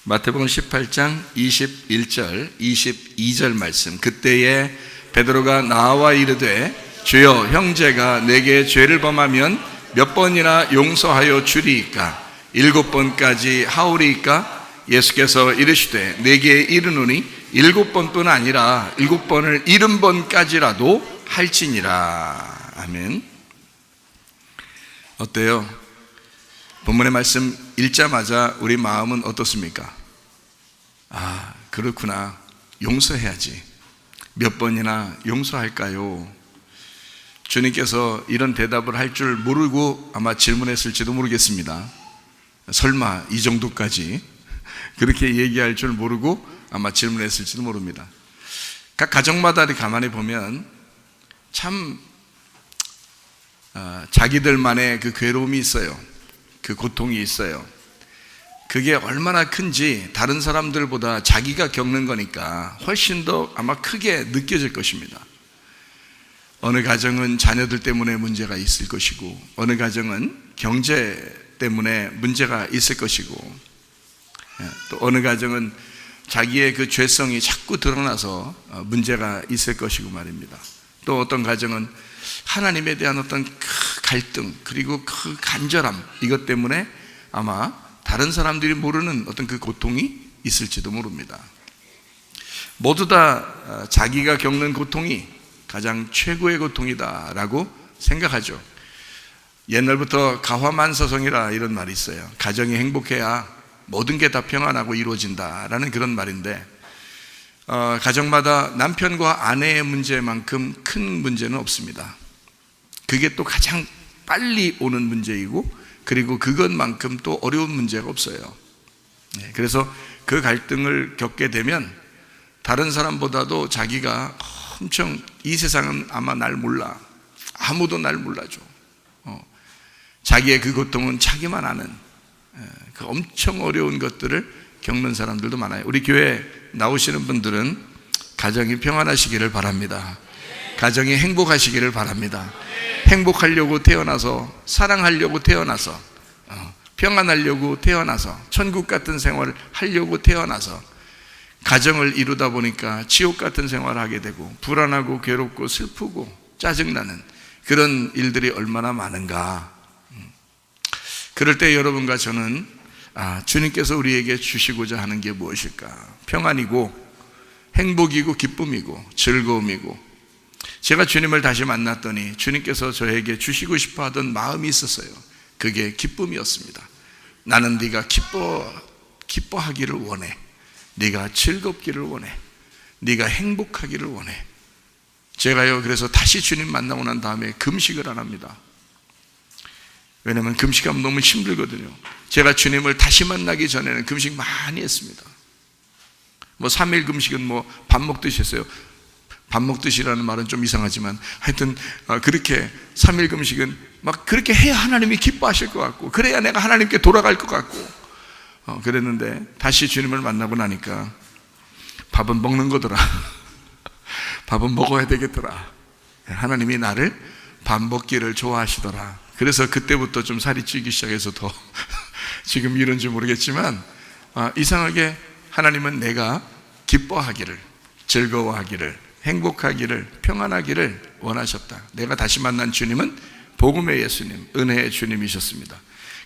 마태복음 18장 21절, 22절 말씀. 그때에 베드로가 나와 이르되 주여, 형제가 내게 죄를 범하면 몇 번이나 용서하여 주리이까? 7번까지 하오리이까? 예수께서 이르시되 내게 이르노니 7번뿐 아니라 7번을 70번까지라도 할지니라. 아멘. 어때요? 본문의 말씀 읽자마자 우리 마음은 어떻습니까? 아, 그렇구나. 용서해야지. 몇 번이나 용서할까요? 주님께서 이런 대답을 할 줄 모르고 아마 질문했을지도 모르겠습니다. 설마 이 정도까지 그렇게 얘기할 줄 모르고 아마 질문했을지도 모릅니다. 각 가정마다 가만히 보면 참 자기들만의 그 괴로움이 있어요. 그 고통이 있어요. 그게 얼마나 큰지 다른 사람들보다 자기가 겪는 거니까 훨씬 더 아마 크게 느껴질 것입니다. 어느 가정은 자녀들 때문에 문제가 있을 것이고, 어느 가정은 경제 때문에 문제가 있을 것이고, 또 어느 가정은 자기의 그 죄성이 자꾸 드러나서 문제가 있을 것이고 말입니다. 또 어떤 가정은 하나님에 대한 어떤 그 갈등, 그리고 그 간절함, 이것 때문에 아마 다른 사람들이 모르는 어떤 그 고통이 있을지도 모릅니다. 모두 다 자기가 겪는 고통이 가장 최고의 고통이다라고 생각하죠. 옛날부터 가화만서성이라 이런 말이 있어요. 가정이 행복해야 모든 게 다 평안하고 이루어진다라는 그런 말인데, 가정마다 남편과 아내의 문제만큼 큰 문제는 없습니다. 그게 또 가장 빨리 오는 문제이고, 그리고 그것만큼 또 어려운 문제가 없어요. 그래서 그 갈등을 겪게 되면 다른 사람보다도 자기가 엄청, 이 세상은 아마 날 몰라, 아무도 날 몰라줘, 자기의 그 고통은 자기만 아는 그 엄청 어려운 것들을 겪는 사람들도 많아요. 우리 교회 나오시는 분들은 가정이 평안하시기를 바랍니다. 가정이 행복하시기를 바랍니다. 행복하려고 태어나서, 사랑하려고 태어나서, 평안하려고 태어나서, 천국 같은 생활을 하려고 태어나서 가정을 이루다 보니까 지옥 같은 생활을 하게 되고, 불안하고 괴롭고 슬프고 짜증나는 그런 일들이 얼마나 많은가. 그럴 때 여러분과 저는 주님께서 우리에게 주시고자 하는 게 무엇일까? 평안이고 행복이고 기쁨이고 즐거움이고, 제가 주님을 다시 만났더니 주님께서 저에게 주시고 싶어 하던 마음이 있었어요. 그게 기쁨이었습니다. 나는 네가 기뻐하기를 원해. 네가 즐겁기를 원해. 네가 행복하기를 원해. 제가요, 그래서 다시 주님 만나고 난 다음에 금식을 안 합니다. 왜냐하면 금식하면 너무 힘들거든요. 제가 주님을 다시 만나기 전에는 금식 많이 했습니다. 3일 금식은 밥 먹듯이 했어요. 밥 먹듯이라는 말은 좀 이상하지만 하여튼 그렇게 3일 금식은 막 그렇게 해야 하나님이 기뻐하실 것 같고, 그래야 내가 하나님께 돌아갈 것 같고 그랬는데, 다시 주님을 만나고 나니까 밥은 먹는 거더라. 밥은 먹어야 되겠더라. 하나님이 나를 밥 먹기를 좋아하시더라. 그래서 그때부터 좀 살이 찌기 시작해서 더 지금 이런지 모르겠지만 이상하게 하나님은 내가 기뻐하기를, 즐거워하기를, 행복하기를, 평안하기를 원하셨다. 내가 다시 만난 주님은 복음의 예수님, 은혜의 주님이셨습니다.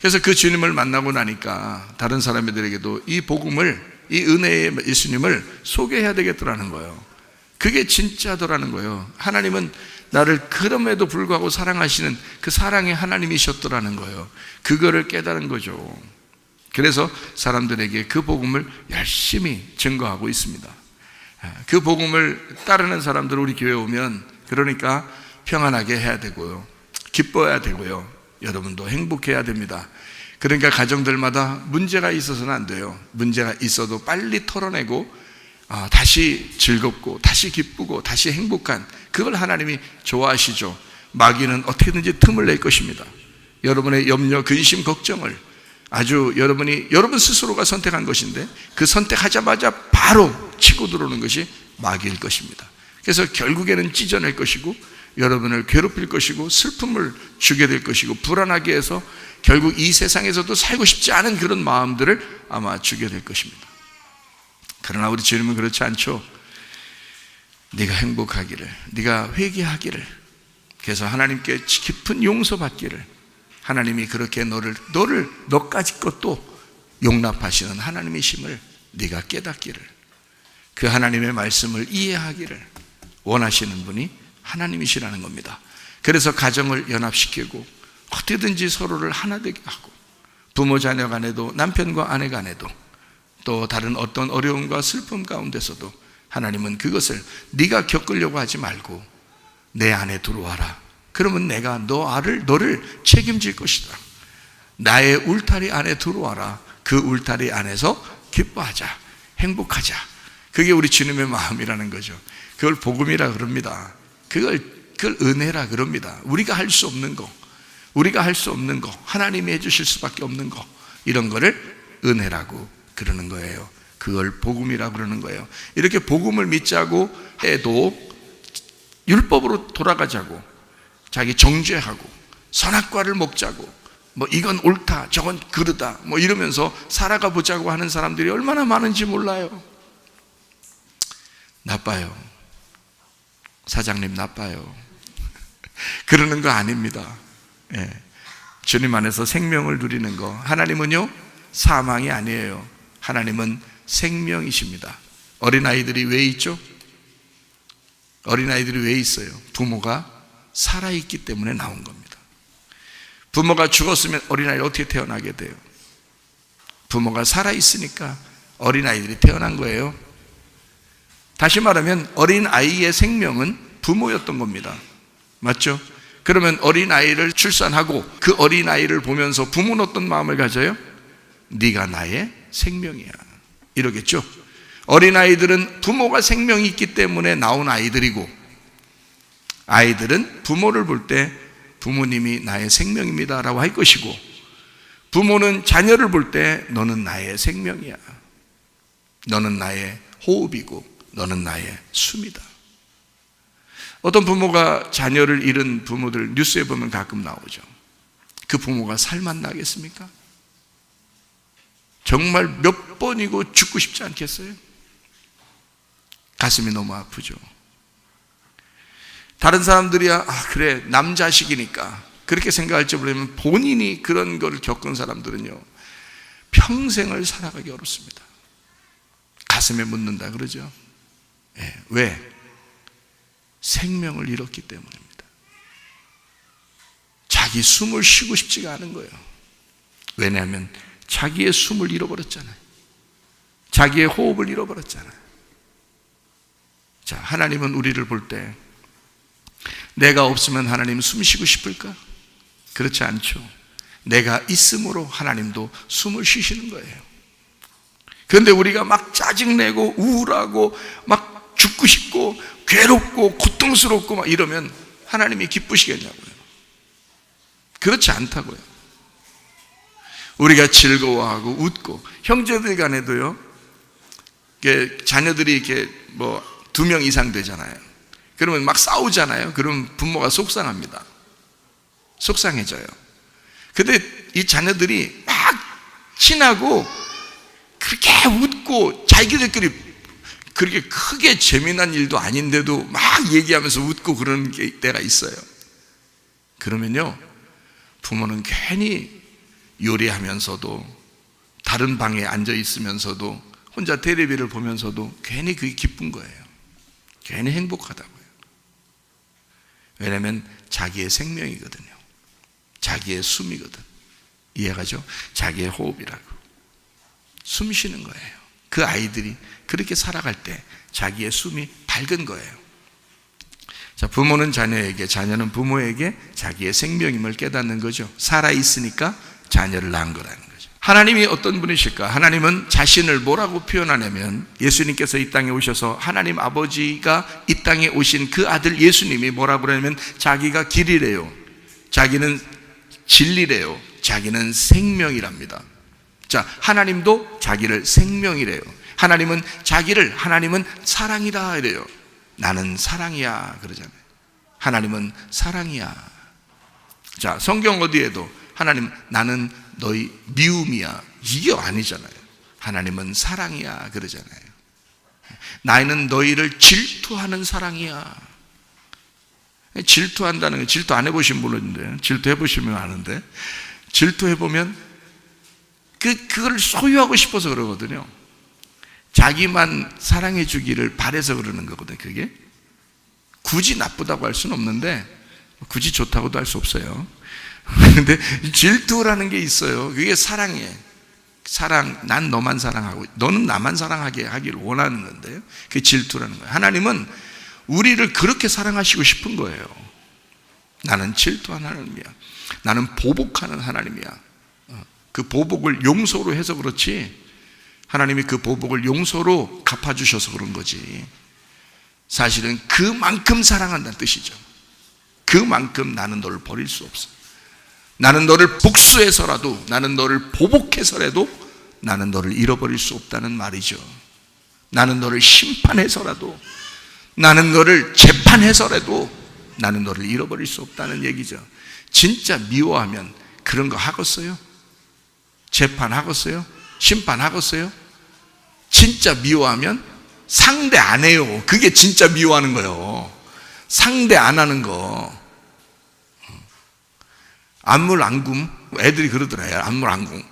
그래서 그 주님을 만나고 나니까 다른 사람들에게도 이 복음을, 이 은혜의 예수님을 소개해야 되겠더라는 거예요. 그게 진짜더라는 거예요. 하나님은 나를 그럼에도 불구하고 사랑하시는 그 사랑의 하나님이셨더라는 거예요. 그거를 깨달은 거죠. 그래서 사람들에게 그 복음을 열심히 증거하고 있습니다. 그 복음을 따르는 사람들 우리 교회에 오면, 그러니까 평안하게 해야 되고요, 기뻐해야 되고요, 여러분도 행복해야 됩니다. 그러니까 가정들마다 문제가 있어서는 안 돼요. 문제가 있어도 빨리 털어내고 다시 즐겁고 다시 기쁘고 다시 행복한, 그걸 하나님이 좋아하시죠. 마귀는 어떻게든지 틈을 낼 것입니다. 여러분의 염려, 근심, 걱정을 아주 여러분 스스로가 선택한 것인데, 그 선택하자마자 바로 치고 들어오는 것이 마귀일 것입니다. 그래서 결국에는 찢어낼 것이고, 여러분을 괴롭힐 것이고 슬픔을 주게 될 것이고 불안하게 해서 결국 이 세상에서도 살고 싶지 않은 그런 마음들을 아마 주게 될 것입니다. 그러나 우리 주님은 그렇지 않죠. 네가 행복하기를, 네가 회개하기를, 그래서 하나님께 깊은 용서받기를, 하나님이 그렇게 너까지 것도 용납하시는 하나님이심을 네가 깨닫기를, 그 하나님의 말씀을 이해하기를 원하시는 분이 하나님이시라는 겁니다. 그래서 가정을 연합시키고 어떻게든지 서로를 하나 되게 하고, 부모 자녀 간에도 남편과 아내 간에도 또 다른 어떤 어려움과 슬픔 가운데서도 하나님은 그것을 네가 겪으려고 하지 말고 내 안에 들어와라. 그러면 내가 너를 책임질 것이다. 나의 울타리 안에 들어와라. 그 울타리 안에서 기뻐하자, 행복하자. 그게 우리 주님의 마음이라는 거죠. 그걸 복음이라 그럽니다. 그걸 은혜라 그럽니다. 우리가 할 수 없는 거, 하나님이 해주실 수밖에 없는 거, 이런 거를 은혜라고 그러는 거예요. 그걸 복음이라고 그러는 거예요. 이렇게 복음을 믿자고 해도 율법으로 돌아가자고, 자기 정죄하고 선악과를 먹자고, 뭐 이건 옳다 저건 그르다 뭐 이러면서 살아가 보자고 하는 사람들이 얼마나 많은지 몰라요. 나빠요. 사장님 나빠요. 그러는 거 아닙니다. 예. 주님 안에서 생명을 누리는 거, 하나님은요 사망이 아니에요. 하나님은 생명이십니다. 어린아이들이 왜 있죠? 어린아이들이 왜 있어요? 부모가 살아있기 때문에 나온 겁니다. 부모가 죽었으면 어린아이를 어떻게 태어나게 돼요? 부모가 살아있으니까 어린아이들이 태어난 거예요. 다시 말하면 어린아이의 생명은 부모였던 겁니다. 맞죠? 그러면 어린아이를 출산하고 그 어린아이를 보면서 부모는 어떤 마음을 가져요? 네가 나의 생명이야, 이러겠죠? 어린아이들은 부모가 생명이 있기 때문에 나온 아이들이고, 아이들은 부모를 볼 때 부모님이 나의 생명입니다 라고 할 것이고, 부모는 자녀를 볼 때 너는 나의 생명이야, 너는 나의 호흡이고 너는 나의 숨이다. 어떤 부모가 자녀를 잃은 부모들 뉴스에 보면 가끔 나오죠. 그 부모가 살만 나겠습니까? 정말 몇 번이고 죽고 싶지 않겠어요? 가슴이 너무 아프죠. 다른 사람들이야 그래 남자식이니까 그렇게 생각할지 모르면 본인이 그런 걸 겪은 사람들은요 평생을 살아가기 어렵습니다. 가슴에 묻는다 그러죠. 네. 왜? 생명을 잃었기 때문입니다. 자기 숨을 쉬고 싶지가 않은 거예요. 왜냐하면 자기의 숨을 잃어버렸잖아요. 자기의 호흡을 잃어버렸잖아요. 자, 하나님은 우리를 볼 때 내가 없으면 하나님 숨 쉬고 싶을까? 그렇지 않죠. 내가 있음으로 하나님도 숨을 쉬시는 거예요. 그런데 우리가 막 짜증내고 우울하고 막 죽고 싶고 괴롭고 고통스럽고 막 이러면 하나님이 기쁘시겠냐고요. 그렇지 않다고요. 우리가 즐거워하고 웃고, 형제들 간에도요, 자녀들이 이렇게 뭐 2명 이상 되잖아요. 그러면 막 싸우잖아요. 그러면 부모가 속상합니다. 속상해져요. 근데 이 자녀들이 막 친하고 그렇게 웃고 자기들끼리 그렇게 크게 재미난 일도 아닌데도 막 얘기하면서 웃고 그러는 때가 있어요. 그러면요 부모는 괜히 요리하면서도 다른 방에 앉아 있으면서도 혼자 텔레비를 보면서도 괜히 그게 기쁜 거예요. 괜히 행복하다고요. 왜냐하면 자기의 생명이거든요. 자기의 숨이거든. 이해가죠? 자기의 호흡이라고. 숨 쉬는 거예요. 그 아이들이 그렇게 살아갈 때 자기의 숨이 밝은 거예요. 자, 부모는 자녀에게, 자녀는 부모에게 자기의 생명임을 깨닫는 거죠. 살아있으니까 자녀를 낳은 거라는 거죠. 하나님이 어떤 분이실까? 하나님은 자신을 뭐라고 표현하냐면, 예수님께서 이 땅에 오셔서 하나님 아버지가 이 땅에 오신 그 아들 예수님이 뭐라고 그러냐면 자기가 길이래요, 자기는 진리래요, 자기는 생명이랍니다. 자, 하나님도 자기를 생명이래요. 하나님은 자기를, 하나님은 사랑이라 이래요. 나는 사랑이야 그러잖아요. 하나님은 사랑이야. 자, 성경 어디에도 하나님 나는 너희 미움이야 이게 아니잖아요. 하나님은 사랑이야 그러잖아요. 나는 너희를 질투하는 사랑이야. 질투한다는 게, 질투 안 해보신 분인데 질투해보시면 아는데, 질투해보면 그걸 소유하고 싶어서 그러거든요. 자기만 사랑해 주기를 바래서 그러는 거거든요. 그게 굳이 나쁘다고 할 수는 없는데 굳이 좋다고도 할 수 없어요. 그런데 질투라는 게 있어요. 그게 사랑이에요. 사랑, 난 너만 사랑하고 너는 나만 사랑하게 하기를 원하는 건데요. 그게 질투라는 거예요. 하나님은 우리를 그렇게 사랑하시고 싶은 거예요. 나는 질투하는 하나님이야. 나는 보복하는 하나님이야. 그 보복을 용서로 해서 그렇지, 하나님이 그 보복을 용서로 갚아주셔서 그런 거지, 사실은 그만큼 사랑한다는 뜻이죠. 그만큼 나는 너를 버릴 수 없어. 나는 너를 복수해서라도, 나는 너를 보복해서라도 나는 너를 잃어버릴 수 없다는 말이죠. 나는 너를 심판해서라도, 나는 너를 재판해서라도 나는 너를 잃어버릴 수 없다는 얘기죠. 진짜 미워하면 그런 거 하겠어요? 재판하겠어요? 심판하겠어요? 진짜 미워하면 상대 안 해요. 그게 진짜 미워하는 거예요. 상대 안 하는 거. 안물안궁, 애들이 그러더라고요. 안물안궁.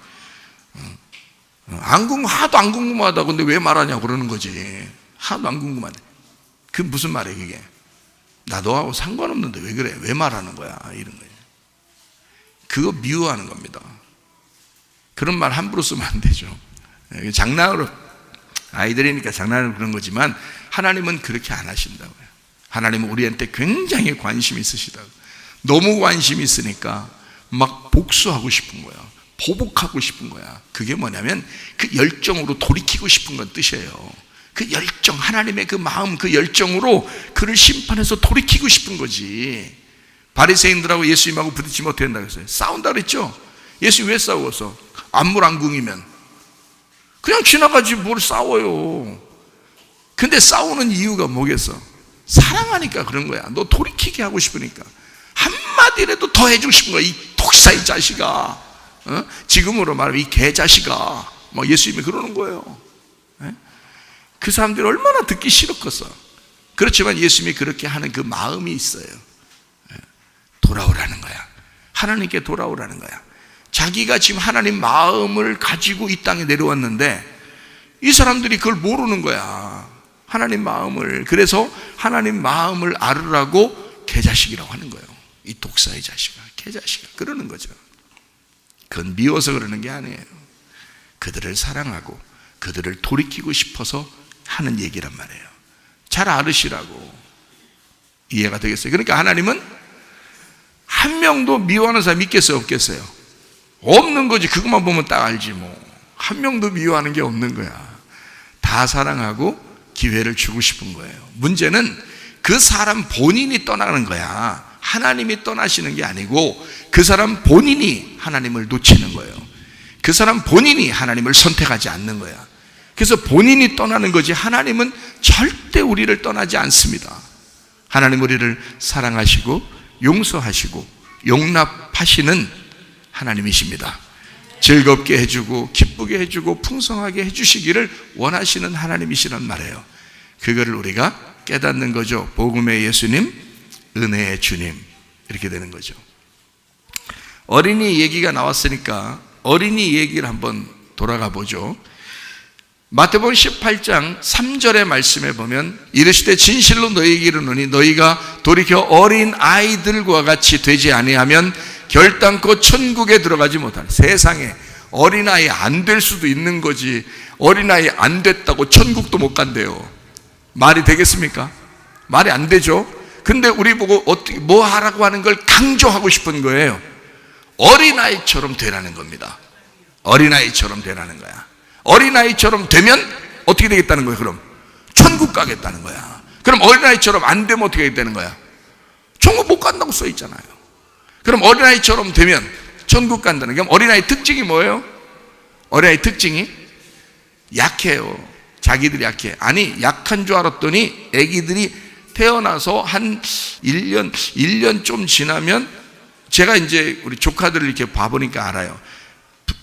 안궁 하도 안 궁금하다. 근데 왜 말하냐고 그러는 거지. 하도 안 궁금하대. 그 무슨 말이에요 그게? 나 너하고 상관없는데 왜 그래? 왜 말하는 거야? 이런 거예요. 그거 미워하는 겁니다. 그런 말 함부로 쓰면 안 되죠. 장난으로, 아이들이니까 장난으로 그런 거지만 하나님은 그렇게 안 하신다고요. 하나님은 우리한테 굉장히 관심이 있으시다고. 너무 관심이 있으니까 막 복수하고 싶은 거야. 보복하고 싶은 거야. 그게 뭐냐면 그 열정으로 돌이키고 싶은 건 뜻이에요. 그 열정, 하나님의 그 마음, 그 열정으로 그를 심판해서 돌이키고 싶은 거지. 바리새인들하고 예수님하고 부딪지 못한다고 했어요. 싸운다 그랬죠. 예수 왜 싸웠어? 안물안궁이면 그냥 지나가지 뭘 싸워요. 근데 싸우는 이유가 뭐겠어? 사랑하니까 그런 거야. 너 돌이키게 하고 싶으니까. 한마디라도 더 해주고 싶은 거야. 이 독사 이 자식아, 지금으로 말하면 이 개자식아, 뭐 예수님이 그러는 거예요. 그 사람들이 얼마나 듣기 싫었겠어. 그렇지만 예수님이 그렇게 하는 그 마음이 있어요. 돌아오라는 거야. 하나님께 돌아오라는 거야. 자기가 지금 하나님 마음을 가지고 이 땅에 내려왔는데 이 사람들이 그걸 모르는 거야. 하나님 마음을. 그래서 하나님 마음을 알으라고 개자식이라고 하는 거예요. 이 독사의 자식아, 개자식아, 그러는 거죠. 그건 미워서 그러는 게 아니에요. 그들을 사랑하고 그들을 돌이키고 싶어서 하는 얘기란 말이에요. 잘 알으시라고. 이해가 되겠어요? 그러니까 하나님은 한 명도 미워하는 사람 있겠어요? 없겠어요? 없는 거지. 그것만 보면 딱 알지 뭐. 한 명도 미워하는 게 없는 거야. 다 사랑하고 기회를 주고 싶은 거예요. 문제는 그 사람 본인이 떠나는 거야. 하나님이 떠나시는 게 아니고 그 사람 본인이 하나님을 놓치는 거예요. 그 사람 본인이 하나님을 선택하지 않는 거야. 그래서 본인이 떠나는 거지, 하나님은 절대 우리를 떠나지 않습니다. 하나님 우리를 사랑하시고 용서하시고 용납하시는 하나님이십니다. 즐겁게 해주고 기쁘게 해주고 풍성하게 해주시기를 원하시는 하나님이시란 말이에요. 그거를 우리가 깨닫는 거죠. 복음의 예수님, 은혜의 주님, 이렇게 되는 거죠. 어린이 얘기가 나왔으니까 어린이 얘기를 한번 돌아가 보죠. 마태복음 18장 3절의 말씀에 보면 이르시되 진실로 너희에게 이르노니 너희가 돌이켜 어린 아이들과 같이 되지 아니하면 결단코 천국에 들어가지 못하는. 세상에 어린아이 안 될 수도 있는 거지, 어린아이 안 됐다고 천국도 못 간대요. 말이 되겠습니까? 말이 안 되죠. 근데 우리 보고 어떻게 뭐 하라고 하는 걸 강조하고 싶은 거예요. 어린아이처럼 되라는 겁니다. 어린아이처럼 되라는 거야. 어린아이처럼 되면 어떻게 되겠다는 거예요? 그럼 천국 가겠다는 거야. 그럼 어린아이처럼 안 되면 어떻게 되는 거야? 천국 못 간다고 써 있잖아요. 그럼 어린아이처럼 되면 천국 간다는 게, 어린아이 특징이 뭐예요? 어린아이 특징이 약해요. 자기들이 약해. 아니, 약한 줄 알았더니 애기들이 태어나서 한 1년 좀 지나면 제가 이제 우리 조카들을 이렇게 봐보니까 알아요.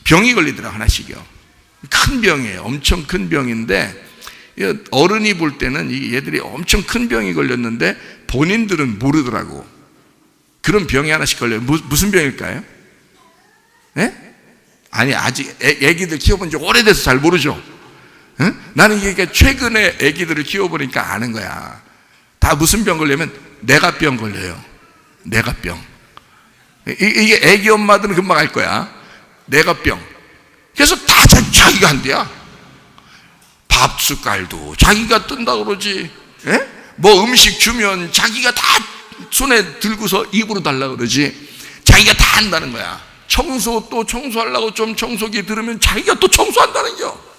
병이 걸리더라, 하나씩이요. 큰 병이에요. 엄청 큰 병인데 어른이 볼 때는 얘들이 엄청 큰 병이 걸렸는데 본인들은 모르더라고. 그런 병이 하나씩 걸려요. 무슨 병일까요? 예? 아니, 아직 애기들 키워본 지 오래돼서 잘 모르죠. 응? 나는 이게 최근에 애기들을 키워보니까 아는 거야. 다 무슨 병 걸려면 뇌가병 걸려요. 뇌가병. 이게 애기 엄마들은 금방 알 거야. 뇌가병. 그래서 다 자기가 한대야. 밥 숟갈도 자기가 뜬다 그러지. 예? 뭐 음식 주면 자기가 다 손에 들고서 입으로 달라 그러지. 자기가 다 한다는 거야. 청소 또 청소하려고 좀 청소기 들으면 자기가 또 청소한다는 겨.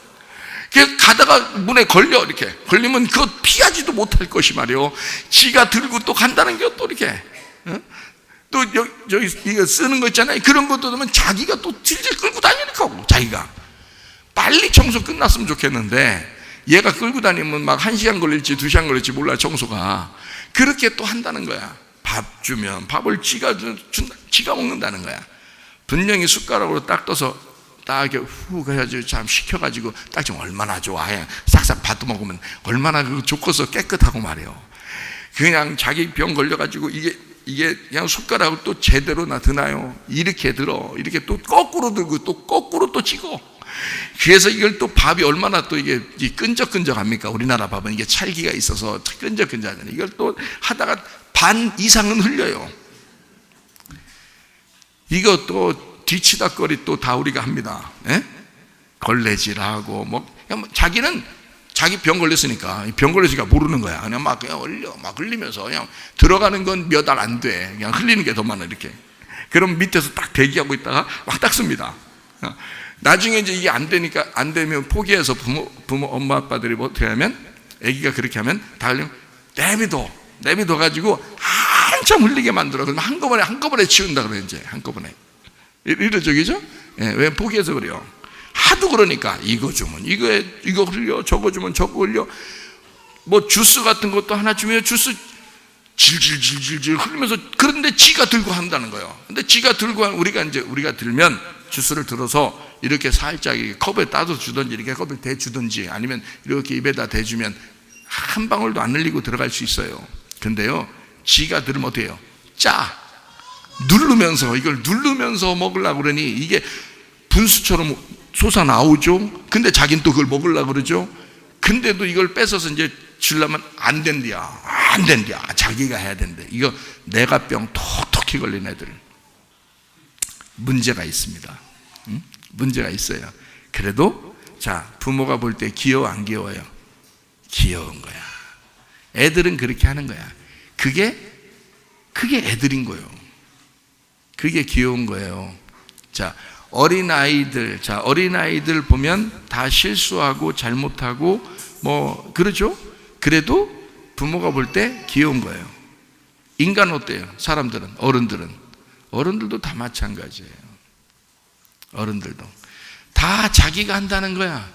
가다가 문에 걸려, 이렇게 걸리면 그거 피하지도 못할 것이 말이요. 지가 들고 또 간다는 겨, 또 이렇게. 또 여기 이거 쓰는 거 있잖아요. 그런 것도 넣으면 자기가 또 질질 끌고 다니니까. 자기가 빨리 청소 끝났으면 좋겠는데 얘가 끌고 다니면 막 1시간 걸릴지 2시간 걸릴지 몰라. 청소가 그렇게 또 한다는 거야. 밥 주면 밥을 지가 먹는다는 거야. 분명히 숟가락으로 딱 떠서 딱 이렇게 훅 해가지고 참 식혀가지고 딱 좀 얼마나 좋아. 싹싹 밭도 먹으면 얼마나 좋고서 깨끗하고 말이에요. 그냥 자기 병 걸려가지고 이게 그냥 숟가락을 또 제대로 드나요? 이렇게 들어. 이렇게 또 거꾸로 들고 또 거꾸로 또 찍어. 그래서 이걸 또 밥이 얼마나 또 이게 끈적끈적합니까? 우리나라 밥은 이게 찰기가 있어서 끈적끈적하잖아요. 이걸 또 하다가 반 이상은 흘려요. 이거 또 뒤치다거리 또 다 우리가 합니다. 예? 걸레질하고 자기는 자기 병 걸렸으니까 모르는 거야. 그냥 막 흘리면서 그냥 들어가는 건 몇 알 안 돼. 그냥 흘리는 게 더 많아 이렇게. 그럼 밑에서 딱 대기하고 있다가 막 닦습니다. 나중에 이제 이게 안 되면 포기해서 부모 엄마 아빠들이 어떻게 하면 아기가 그렇게 하면 다 흘리면 내비둬 가지고 한참 흘리게 만들어. 그러면 한꺼번에 치운다 그래. 이제 한꺼번에 이러죠, 그죠? 예, 왜 포기해서 그래요? 하도 그러니까 이거 주면 이거 흘려, 저거 주면 저거 흘려. 뭐 주스 같은 것도 하나 주면 주스 질질질질 흘리면서. 그런데 지가 들고 한다는 거예요. 근데 지가 들고 우리가 들면 주스를 들어서 이렇게 살짝 컵에 따서 주든지 이렇게 컵에 대주든지 아니면 이렇게 입에다 대주면 한 방울도 안 흘리고 들어갈 수 있어요. 근데요, 지가 들으면 어떻게 해요? 이걸 누르면서 먹으려고 그러니 이게 분수처럼 솟아 나오죠. 근데 자기는 또 그걸 먹으려고 그러죠. 근데도 이걸 뺏어서 이제 주려면 안 된대야. 자기가 해야 된대. 이거 뇌가병 톡톡히 걸린 애들 문제가 있습니다. 문제가 있어요. 그래도 부모가 볼 때 귀여워 안 귀여워요? 귀여운 거야. 애들은 그렇게 하는 거야. 그게 애들인 거예요. 그게 귀여운 거예요. 어린아이들 보면 다 실수하고 잘못하고 그러죠? 그래도 부모가 볼 때 귀여운 거예요. 인간은 어때요? 어른들도 다 마찬가지예요. 어른들도 다 자기가 한다는 거야.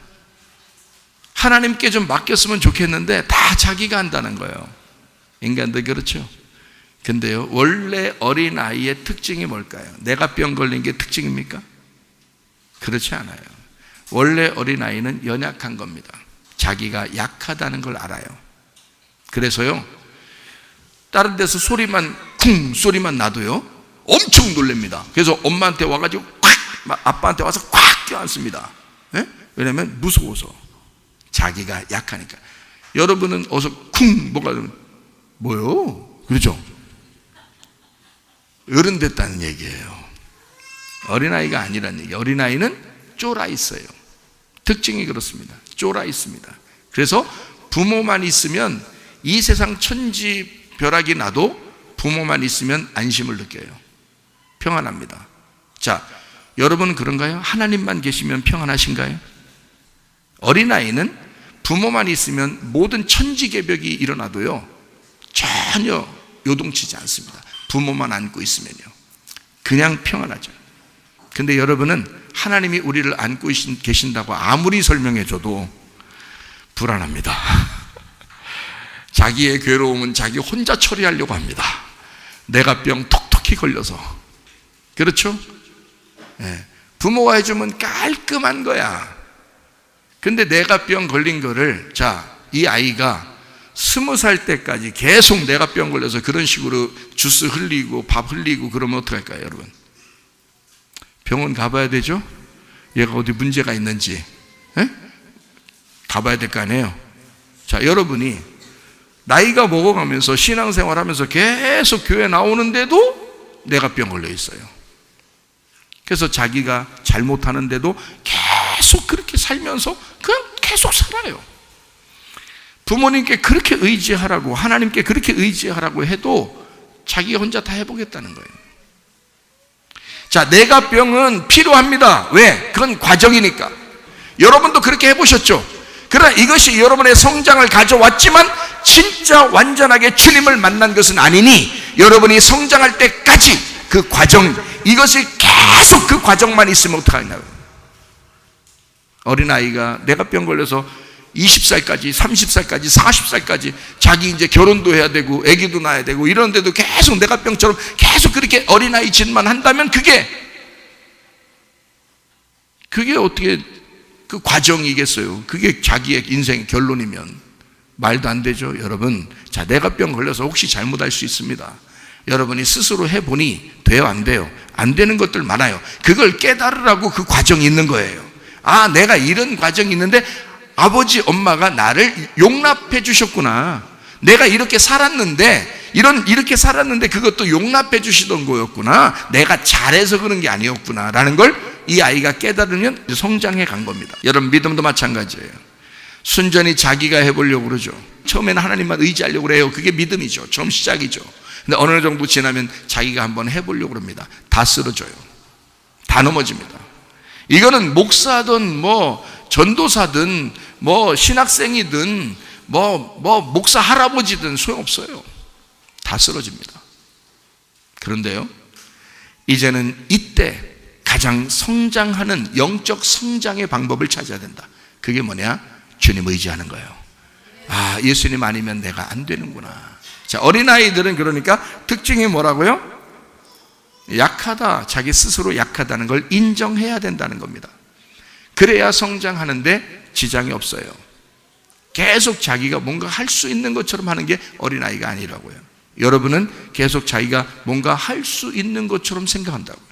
하나님께 좀 맡겼으면 좋겠는데 다 자기가 한다는 거예요. 인간도 그렇죠. 근데요, 원래 어린아이의 특징이 뭘까요? 뇌가병 걸린 게 특징입니까? 그렇지 않아요. 원래 어린아이는 연약한 겁니다. 자기가 약하다는 걸 알아요. 그래서요, 다른 데서 쿵 소리만 나도요 엄청 놀랍니다. 그래서 엄마한테 와가지고 아빠한테 와서 콱 껴안습니다. 네? 왜냐면 무서워서. 자기가 약하니까. 여러분은 어서 쿵 뭐요? 그렇죠? 어른 됐다는 얘기예요. 어린아이가 아니라는 얘기예요. 어린아이는 쫄아 있어요. 특징이 그렇습니다. 쫄아 있습니다. 그래서 부모만 있으면 이 세상 천지벼락이 나도 부모만 있으면 안심을 느껴요. 평안합니다. 여러분은 그런가요? 하나님만 계시면 평안하신가요? 어린아이는 부모만 있으면 모든 천지개벽이 일어나도요 전혀 요동치지 않습니다. 부모만 안고 있으면요 그냥 평안하죠. 근데 여러분은 하나님이 우리를 안고 계신다고 아무리 설명해줘도 불안합니다. 자기의 괴로움은 자기 혼자 처리하려고 합니다. 뇌가병 톡톡히 걸려서. 그렇죠? 예. 부모가 해주면 깔끔한 거야. 근데 뇌가병 걸린 거를, 이 아이가 20살 때까지 계속 뇌가병 걸려서 그런 식으로 주스 흘리고 밥 흘리고 그러면 어떡할까요, 여러분? 병원 가봐야 되죠? 얘가 어디 문제가 있는지. 예? 가봐야 될 거 아니에요? 여러분이 나이가 먹어가면서 신앙생활 하면서 계속 교회 나오는데도 뇌가병 걸려 있어요. 그래서 자기가 잘못하는데도 계속 그렇게 살면서 그냥 계속 살아요. 부모님께 그렇게 의지하라고, 하나님께 그렇게 의지하라고 해도 자기 혼자 다 해보겠다는 거예요. 뇌가병은 필요합니다. 왜? 그건 과정이니까. 여러분도 그렇게 해보셨죠? 그러나 이것이 여러분의 성장을 가져왔지만 진짜 완전하게 주님을 만난 것은 아니니, 여러분이 성장할 때까지 그 과정, 이것이 계속 그 과정만 있으면 어떡하냐고요. 어린아이가 뇌가병 걸려서 20살까지, 30살까지, 40살까지 자기 이제 결혼도 해야 되고 아기도 낳아야 되고 이런데도 계속 뇌가병처럼 계속 그렇게 어린아이 짓만 한다면 그게 어떻게 그 과정이겠어요? 그게 자기의 인생의 결론이면 말도 안 되죠, 여러분. 뇌가병 걸려서 혹시 잘못할 수 있습니다. 여러분이 스스로 해보니 돼요, 안 돼요? 안 되는 것들 많아요. 그걸 깨달으라고 그 과정이 있는 거예요. 내가 이런 과정이 있는데 아버지, 엄마가 나를 용납해 주셨구나. 내가 이렇게 살았는데, 이렇게 살았는데 그것도 용납해 주시던 거였구나. 내가 잘해서 그런 게 아니었구나. 라는 걸 이 아이가 깨달으면 성장해 간 겁니다. 여러분, 믿음도 마찬가지예요. 순전히 자기가 해보려고 그러죠. 처음에는 하나님만 의지하려고 그래요. 그게 믿음이죠. 처음 시작이죠. 근데 어느 정도 지나면 자기가 한번 해보려고 그럽니다. 다 쓰러져요. 다 넘어집니다. 이거는 목사든 전도사든 신학생이든 목사 할아버지든 소용없어요. 다 쓰러집니다. 그런데요, 이제는 이때 가장 성장하는 영적 성장의 방법을 찾아야 된다. 그게 뭐냐? 주님 의지하는 거예요. 예수님 아니면 내가 안 되는구나. 어린아이들은 그러니까 특징이 뭐라고요? 약하다, 자기 스스로 약하다는 걸 인정해야 된다는 겁니다. 그래야 성장하는데 지장이 없어요. 계속 자기가 뭔가 할 수 있는 것처럼 하는 게 어린아이가 아니라고요. 여러분은 계속 자기가 뭔가 할 수 있는 것처럼 생각한다고요.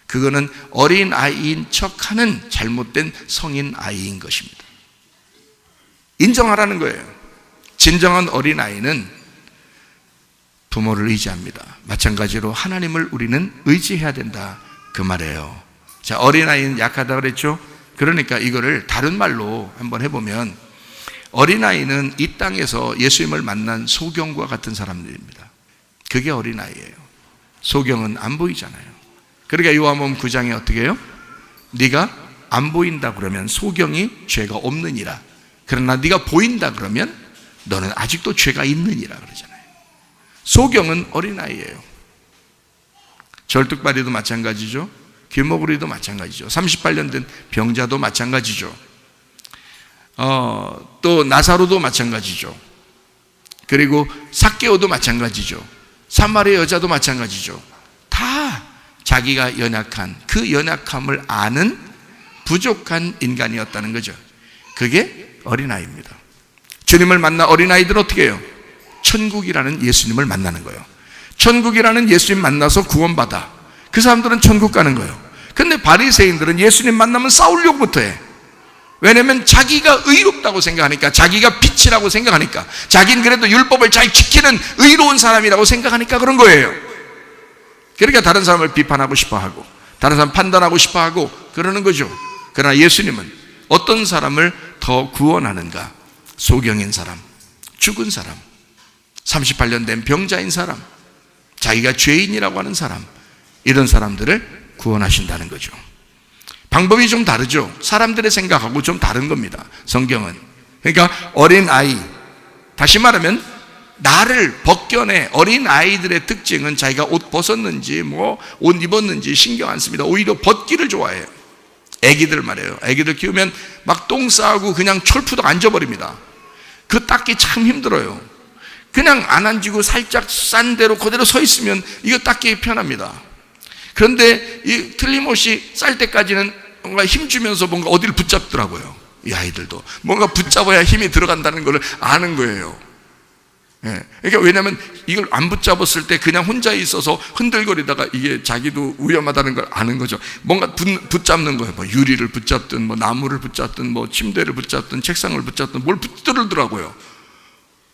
그거는 어린아이인 척하는 잘못된 성인아이인 것입니다. 인정하라는 거예요. 진정한 어린아이는 부모를 의지합니다. 마찬가지로 하나님을 우리는 의지해야 된다, 그 말이에요. 어린아이는 약하다 그랬죠? 그러니까 이거를 다른 말로 한번 해보면, 어린아이는 이 땅에서 예수님을 만난 소경과 같은 사람들입니다. 그게 어린아이예요. 소경은 안 보이잖아요. 그러니까 요한복음 9장에 어떻게 해요? 네가 안 보인다 그러면 소경이 죄가 없느니라. 그러나 네가 보인다 그러면 너는 아직도 죄가 있느니라 그러잖아요. 소경은 어린아이예요. 절뚝발이도 마찬가지죠. 귀머구리도 마찬가지죠. 38년 된 병자도 마찬가지죠. 또 나사로도 마찬가지죠. 그리고 삭개오도 마찬가지죠. 사마리아 여자도 마찬가지죠. 다 자기가 연약한, 그 연약함을 아는 부족한 인간이었다는 거죠. 그게 어린아이입니다. 주님을 만나 어린아이들은 어떻게 해요? 천국이라는 예수님을 만나는 거예요. 천국이라는 예수님 만나서 구원받아. 그 사람들은 천국 가는 거예요. 근데 바리새인들은 예수님 만나면 싸우려고부터 해. 왜냐면 자기가 의롭다고 생각하니까, 자기가 빛이라고 생각하니까, 자기는 그래도 율법을 잘 지키는 의로운 사람이라고 생각하니까 그런 거예요. 그러니까 다른 사람을 비판하고 싶어하고 다른 사람 판단하고 싶어하고 그러는 거죠. 그러나 예수님은 어떤 사람을 더 구원하는가? 소경인 사람, 죽은 사람, 38년 된 병자인 사람, 자기가 죄인이라고 하는 사람, 이런 사람들을 구원하신다는 거죠. 방법이 좀 다르죠. 사람들의 생각하고 좀 다른 겁니다, 성경은. 그러니까 어린아이, 다시 말하면 나를 벗겨내. 어린아이들의 특징은 자기가 옷 벗었는지 옷 입었는지 신경 안 씁니다. 오히려 벗기를 좋아해요. 애기들 말이에요. 애기들 키우면 막 똥 싸고 그냥 철푸덕 앉아버립니다. 그 닦기 참 힘들어요. 그냥 안 앉고 살짝 싼 대로 그대로 서 있으면 이거 닦기 편합니다. 그런데 이 틀림없이 쌀 때까지는 뭔가 힘주면서 뭔가 어디를 붙잡더라고요. 이 아이들도 뭔가 붙잡아야 힘이 들어간다는 걸 아는 거예요. 그러니까 왜냐하면 이걸 안 붙잡았을 때 그냥 혼자 있어서 흔들거리다가 이게 자기도 위험하다는 걸 아는 거죠. 뭔가 붙잡는 거예요. 뭐 유리를 붙잡든 뭐 나무를 붙잡든 뭐 침대를 붙잡든 책상을 붙잡든 뭘 붙들더라고요.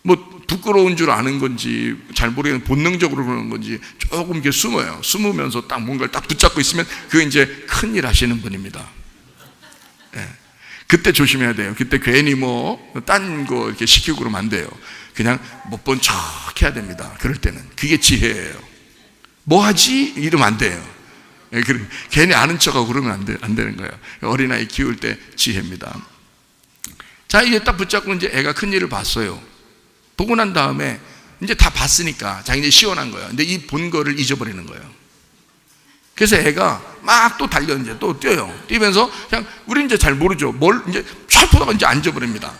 뭐 부끄러운 줄 아는 건지 잘 모르겠는 본능적으로 그러는 건지 조금 이렇게 숨어요. 숨으면서 딱 뭔가를 딱 붙잡고 있으면 그게 이제 큰일 하시는 분입니다. 그때 조심해야 돼요. 그때 괜히 뭐 딴 거 이렇게 시키고 그러면 안 돼요. 그냥 못 본 척 해야 됩니다. 그럴 때는 그게 지혜예요. 뭐 하지? 이러면 안 돼요. 괜히 아는 척하고 그러면 안 되는 거예요. 어린아이 키울 때 지혜입니다. 자, 이제 딱 붙잡고 이제 애가 큰일을 봤어요. 보고 난 다음에 이제 다 봤으니까 자기 이제 시원한 거예요. 근데 이 본 거를 잊어버리는 거예요. 그래서 애가 막 또 달려 이제 또 뛰어요. 뛰면서 그냥 우리 이제 잘 모르죠. 뭘 이제 촥 이제 앉아버립니다.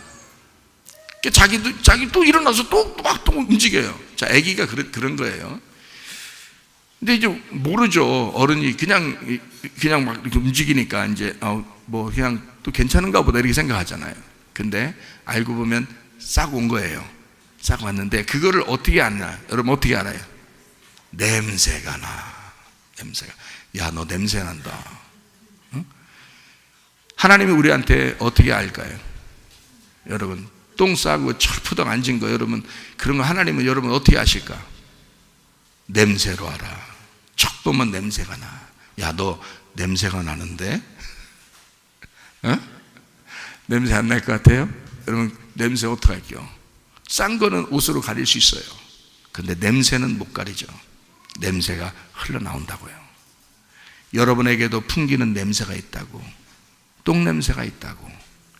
자기 또 일어나서 또 움직여요. 자, 아기가 그런 거예요. 근데 이제 모르죠. 어른이 그냥 막 이렇게 움직이니까 이제 뭐 그냥 또 괜찮은가 보다 이렇게 생각하잖아요. 근데 알고 보면 싹 온 거예요. 싹 왔는데 그거를 어떻게 아나? 여러분 어떻게 알아요? 냄새가 나. 냄새가. 야, 너 냄새 난다. 응? 하나님이 우리한테 어떻게 알까요? 여러분 똥 싸고 철푸덕 앉은 거 여러분 그런 거 하나님은 여러분 어떻게 아실까? 냄새로 알아. 척 보면 냄새가 나. 야, 너 냄새가 나는데? 어? 냄새 안 날 것 같아요? 여러분 냄새 어떡할게요? 싼 거는 옷으로 가릴 수 있어요. 근데 냄새는 못 가리죠. 냄새가 흘러나온다고요. 여러분에게도 풍기는 냄새가 있다고. 똥 냄새가 있다고.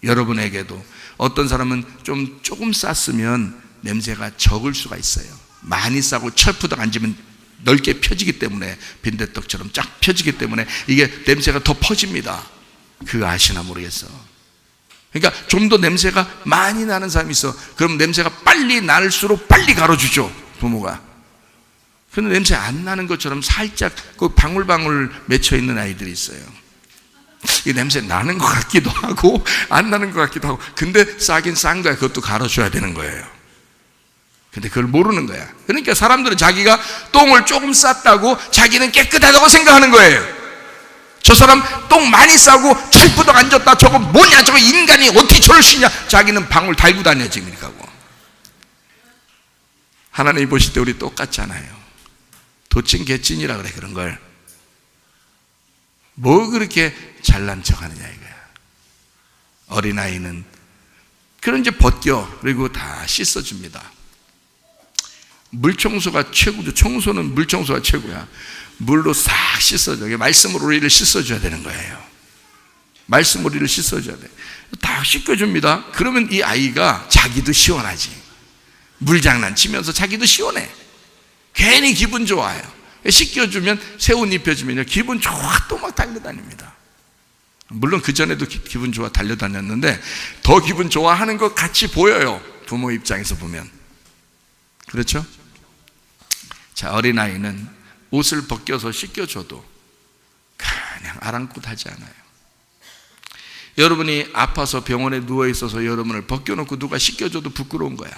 여러분에게도 어떤 사람은 조금 쌌으면 냄새가 적을 수가 있어요. 많이 싸고 철푸덕 앉으면 넓게 펴지기 때문에 빈대떡처럼 쫙 펴지기 때문에 이게 냄새가 더 퍼집니다. 그거 아시나 모르겠어. 그러니까 좀 더 냄새가 많이 나는 사람이 있어. 그럼 냄새가 빨리 날수록 빨리 가려주죠, 부모가. 그런데 냄새 안 나는 것처럼 살짝 그 방울방울 맺혀 있는 아이들이 있어요. 이 냄새 나는 것 같기도 하고 안 나는 것 같기도 하고. 근데 싸긴 싼 거야. 그것도 갈아줘야 되는 거예요. 근데 그걸 모르는 거야. 그러니까 사람들은 자기가 똥을 조금 쌌다고 자기는 깨끗하다고 생각하는 거예요. 저 사람 똥 많이 싸고 철푸덕 앉았다. 저거 뭐냐, 저거 인간이 어떻게 저럴 수 있냐. 자기는 방울 달고 다녀 지금 이렇게 하고. 하나님이 보실 때 우리 똑같잖아요. 도찐 개찐이라 그래. 그런 걸 뭐 그렇게 잘난 척하느냐 이거야. 어린아이는 그런 이제 벗겨 그리고 다 씻어줍니다. 물청소가 최고죠. 청소는 물청소가 최고야. 물로 싹 씻어줘. 말씀으로 우리를 씻어줘야 되는 거예요. 말씀으로 우리를 씻어줘야 돼. 다 씻겨줍니다. 그러면 이 아이가 자기도 시원하지. 물장난 치면서 자기도 시원해. 괜히 기분 좋아요. 씻겨주면 새 옷 입혀주면 기분 좋아 또 막 달려다닙니다. 물론 그전에도 기분 좋아 달려다녔는데 더 기분 좋아하는 것 같이 보여요. 부모 입장에서 보면. 그렇죠? 자, 어린아이는 옷을 벗겨서 씻겨줘도 그냥 아랑곳하지 않아요. 여러분이 아파서 병원에 누워있어서 여러분을 벗겨놓고 누가 씻겨줘도 부끄러운 거야.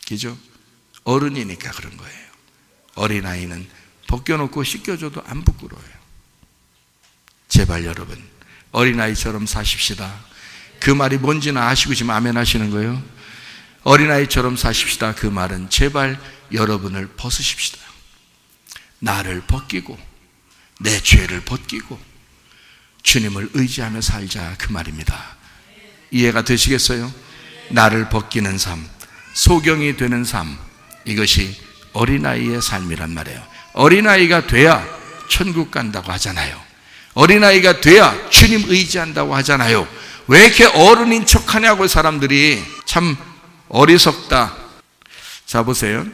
그죠? 어른이니까 그런 거예요. 어린아이는 벗겨놓고 씻겨줘도 안 부끄러워요. 제발 여러분 어린아이처럼 사십시다. 그 말이 뭔지는 아시고 지금 아멘 하시는 거예요? 어린아이처럼 사십시다. 그 말은 제발 여러분을 벗으십시다. 나를 벗기고 내 죄를 벗기고 주님을 의지하며 살자, 그 말입니다. 이해가 되시겠어요? 나를 벗기는 삶, 소경이 되는 삶, 이것이 어린아이의 삶이란 말이에요. 어린아이가 돼야 천국 간다고 하잖아요. 어린아이가 돼야 주님 의지한다고 하잖아요. 왜 이렇게 어른인 척하냐고 사람들이. 참 어리석다. 자, 보세요.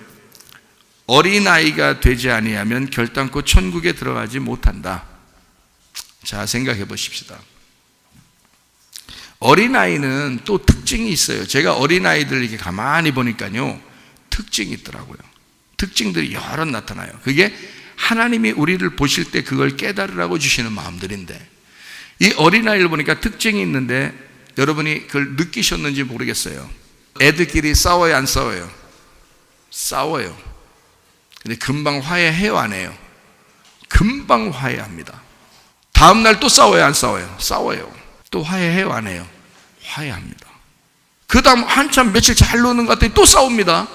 어린아이가 되지 아니하면 결단코 천국에 들어가지 못한다. 자, 생각해 보십시다. 어린아이는 또 특징이 있어요. 제가 어린아이들 이렇게 가만히 보니까요, 특징이 있더라고요. 특징들이 여러 나타나요. 그게 하나님이 우리를 보실 때 그걸 깨달으라고 주시는 마음들인데, 이 어린아이를 보니까 특징이 있는데 여러분이 그걸 느끼셨는지 모르겠어요. 애들끼리 싸워요, 안 싸워요? 싸워요. 근데 금방 화해해요, 안 해요? 금방 화해합니다. 다음날 또 싸워요, 안 싸워요? 싸워요. 또 화해해요, 안 해요? 화해합니다. 그 다음 한참 며칠 잘 노는 것 같더니 또 싸웁니다.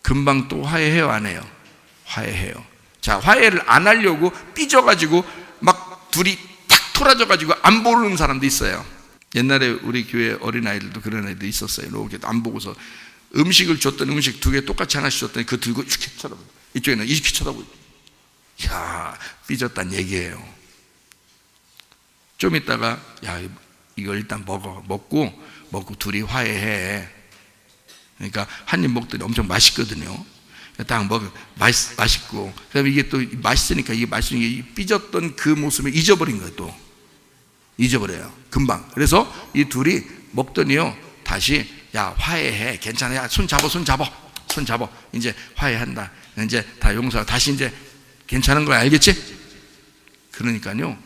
금방 또 화해해요, 안 해요? 화해해요. 자, 화해를 안 하려고 삐져가지고 막 둘이 탁 토라져가지고 안 보는 사람도 있어요. 옛날에 우리 교회 어린아이들도 그런 애들 있었어요. 이렇게 안 보고서 음식을 줬더니 음식 2개 똑같이 하나씩 줬더니 그거 들고 이렇게 쳐다보고, 이쪽에는 이렇게 쳐다보고, 야, 삐졌단 얘기예요. 좀 있다가 야, 이거 일단 먹고 둘이 화해해. 그러니까 한 입 먹더니 엄청 맛있거든요. 딱 먹어, 맛있고, 그다음에 이게 또 맛있으니까 이게 맛있으니까 삐졌던 그 모습을 잊어버린 거예요. 또 잊어버려요, 금방. 그래서 이 둘이 먹더니요, 다시 야, 화해해, 괜찮아, 야, 손 잡아, 이제 화해한다, 이제 다 용서하고 다시 이제 괜찮은 거야, 알겠지? 그러니까요,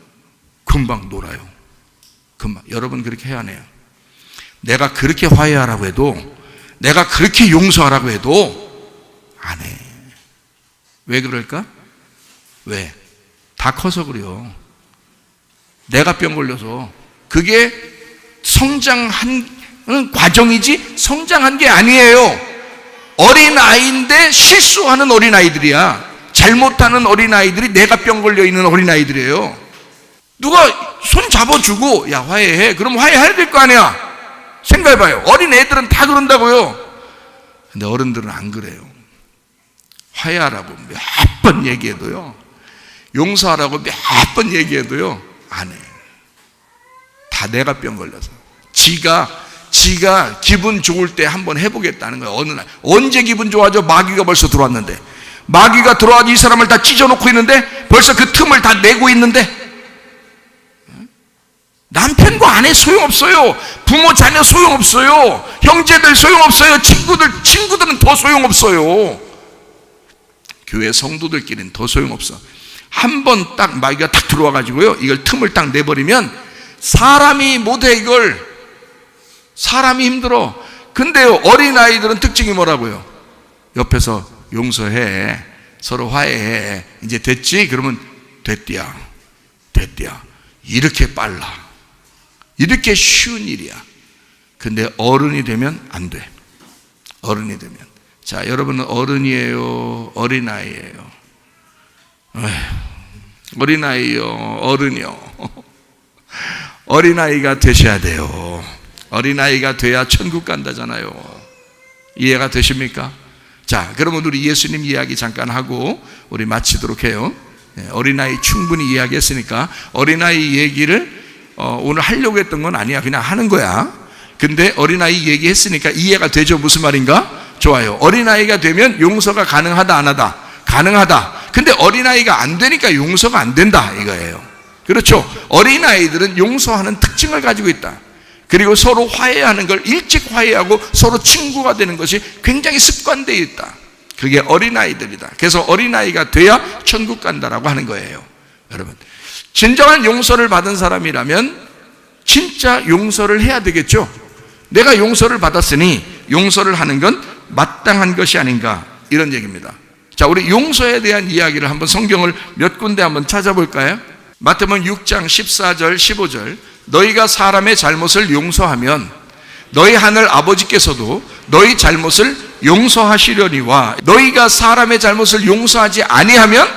금방 놀아요. 금방. 여러분 그렇게 해야 해요. 내가 그렇게 화해하라고 해도, 내가 그렇게 용서하라고 해도 안 해. 왜 그럴까? 왜? 다 커서 그래요. 내가 병 걸려서. 그게 성장한 과정이지 성장한 게 아니에요. 어린아이인데 실수하는 어린아이들이야. 잘못하는 어린아이들이 내가 병 걸려 있는 어린아이들이에요. 누가 손 잡아주고 야, 화해해, 그럼 화해해야 될 거 아니야. 생각해봐요. 어린애들은 다 그런다고요. 근데 어른들은 안 그래요. 화해하라고 몇 번 얘기해도요, 용서하라고 몇 번 얘기해도요, 안 해. 다 내가 병 걸려서. 지가 기분 좋을 때 한번 해보겠다는 거예요. 어느 날. 언제 기분 좋아져? 마귀가 벌써 들어왔는데. 마귀가 들어와서 이 사람을 다 찢어놓고 있는데, 벌써 그 틈을 다 내고 있는데, 남편과 아내 소용없어요. 부모 자녀 소용없어요. 형제들 소용없어요. 친구들은 더 소용없어요. 교회 성도들끼리는 더 소용없어. 한 번 딱 마귀가 딱 들어와가지고요, 이걸 틈을 딱 내버리면 사람이 못해. 이걸 사람이 힘들어. 근데요, 어린아이들은 특징이 뭐라고요? 옆에서 용서해, 서로 화해해, 이제 됐지? 그러면 됐디야. 이렇게 빨라. 이렇게 쉬운 일이야. 근데 어른이 되면 안 돼. 어른이 되면. 자, 여러분은 어른이에요, 어린아이예요? 어린아이요, 어른이요? 어린아이가 되셔야 돼요. 어린아이가 돼야 천국 간다잖아요. 이해가 되십니까? 자, 그러면 우리 예수님 이야기 잠깐 하고 우리 마치도록 해요. 어린아이 충분히 이야기했으니까 어린아이 얘기를 오늘 하려고 했던 건 아니야. 그냥 하는 거야. 근데 어린아이 얘기했으니까 이해가 되죠? 무슨 말인가? 좋아요. 어린아이가 되면 용서가 가능하다, 안 하다? 가능하다. 근데 어린아이가 안 되니까 용서가 안 된다, 이거예요. 그렇죠? 어린아이들은 용서하는 특징을 가지고 있다. 그리고 서로 화해하는 걸 일찍 화해하고 서로 친구가 되는 것이 굉장히 습관되어 있다. 그게 어린아이들이다. 그래서 어린아이가 돼야 천국 간다라고 하는 거예요. 여러분, 진정한 용서를 받은 사람이라면 진짜 용서를 해야 되겠죠. 내가 용서를 받았으니 용서를 하는 건 마땅한 것이 아닌가, 이런 얘기입니다. 자, 우리 용서에 대한 이야기를 한번 성경을 몇 군데 한번 찾아볼까요? 마태복음 6장 14절 15절. 너희가 사람의 잘못을 용서하면 너희 하늘 아버지께서도 너희 잘못을 용서하시려니와 너희가 사람의 잘못을 용서하지 아니하면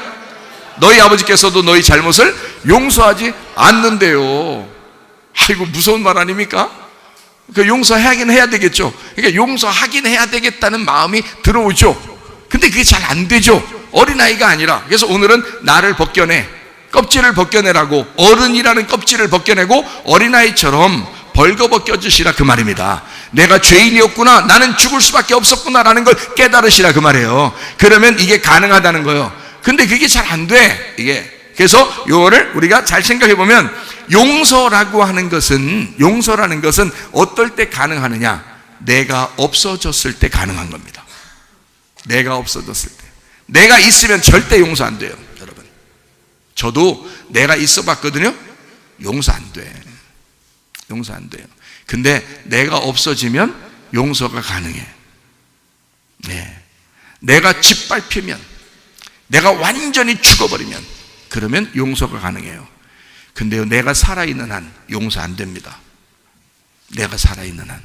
너희 아버지께서도 너희 잘못을 용서하지 않는데요. 아이고, 무서운 말 아닙니까? 그 용서하긴 해야 되겠죠. 그러니까 용서하긴 해야 되겠다는 마음이 들어오죠. 근데 그게 잘 안 되죠. 어린아이가 아니라. 그래서 오늘은 나를 벗겨내, 껍질을 벗겨내라고, 어른이라는 껍질을 벗겨내고 어린아이처럼 벌거벗겨 주시라, 그 말입니다. 내가 죄인이었구나, 나는 죽을 수밖에 없었구나 라는 걸 깨달으시라, 그 말이에요. 그러면 이게 가능하다는 거예요. 근데 그게 잘 안 돼, 이게. 그래서 요거를 우리가 잘 생각해 보면, 용서라는 것은 어떨 때 가능하느냐? 내가 없어졌을 때 가능한 겁니다. 내가 없어졌을 때. 내가 있으면 절대 용서 안 돼요, 여러분. 저도 내가 있어 봤거든요. 용서 안 돼. 용서 안 돼요. 근데 내가 없어지면 용서가 가능해. 네. 내가 짓밟히면, 내가 완전히 죽어버리면, 그러면 용서가 가능해요. 근데요, 내가 살아있는 한 용서 안 됩니다. 내가 살아있는 한.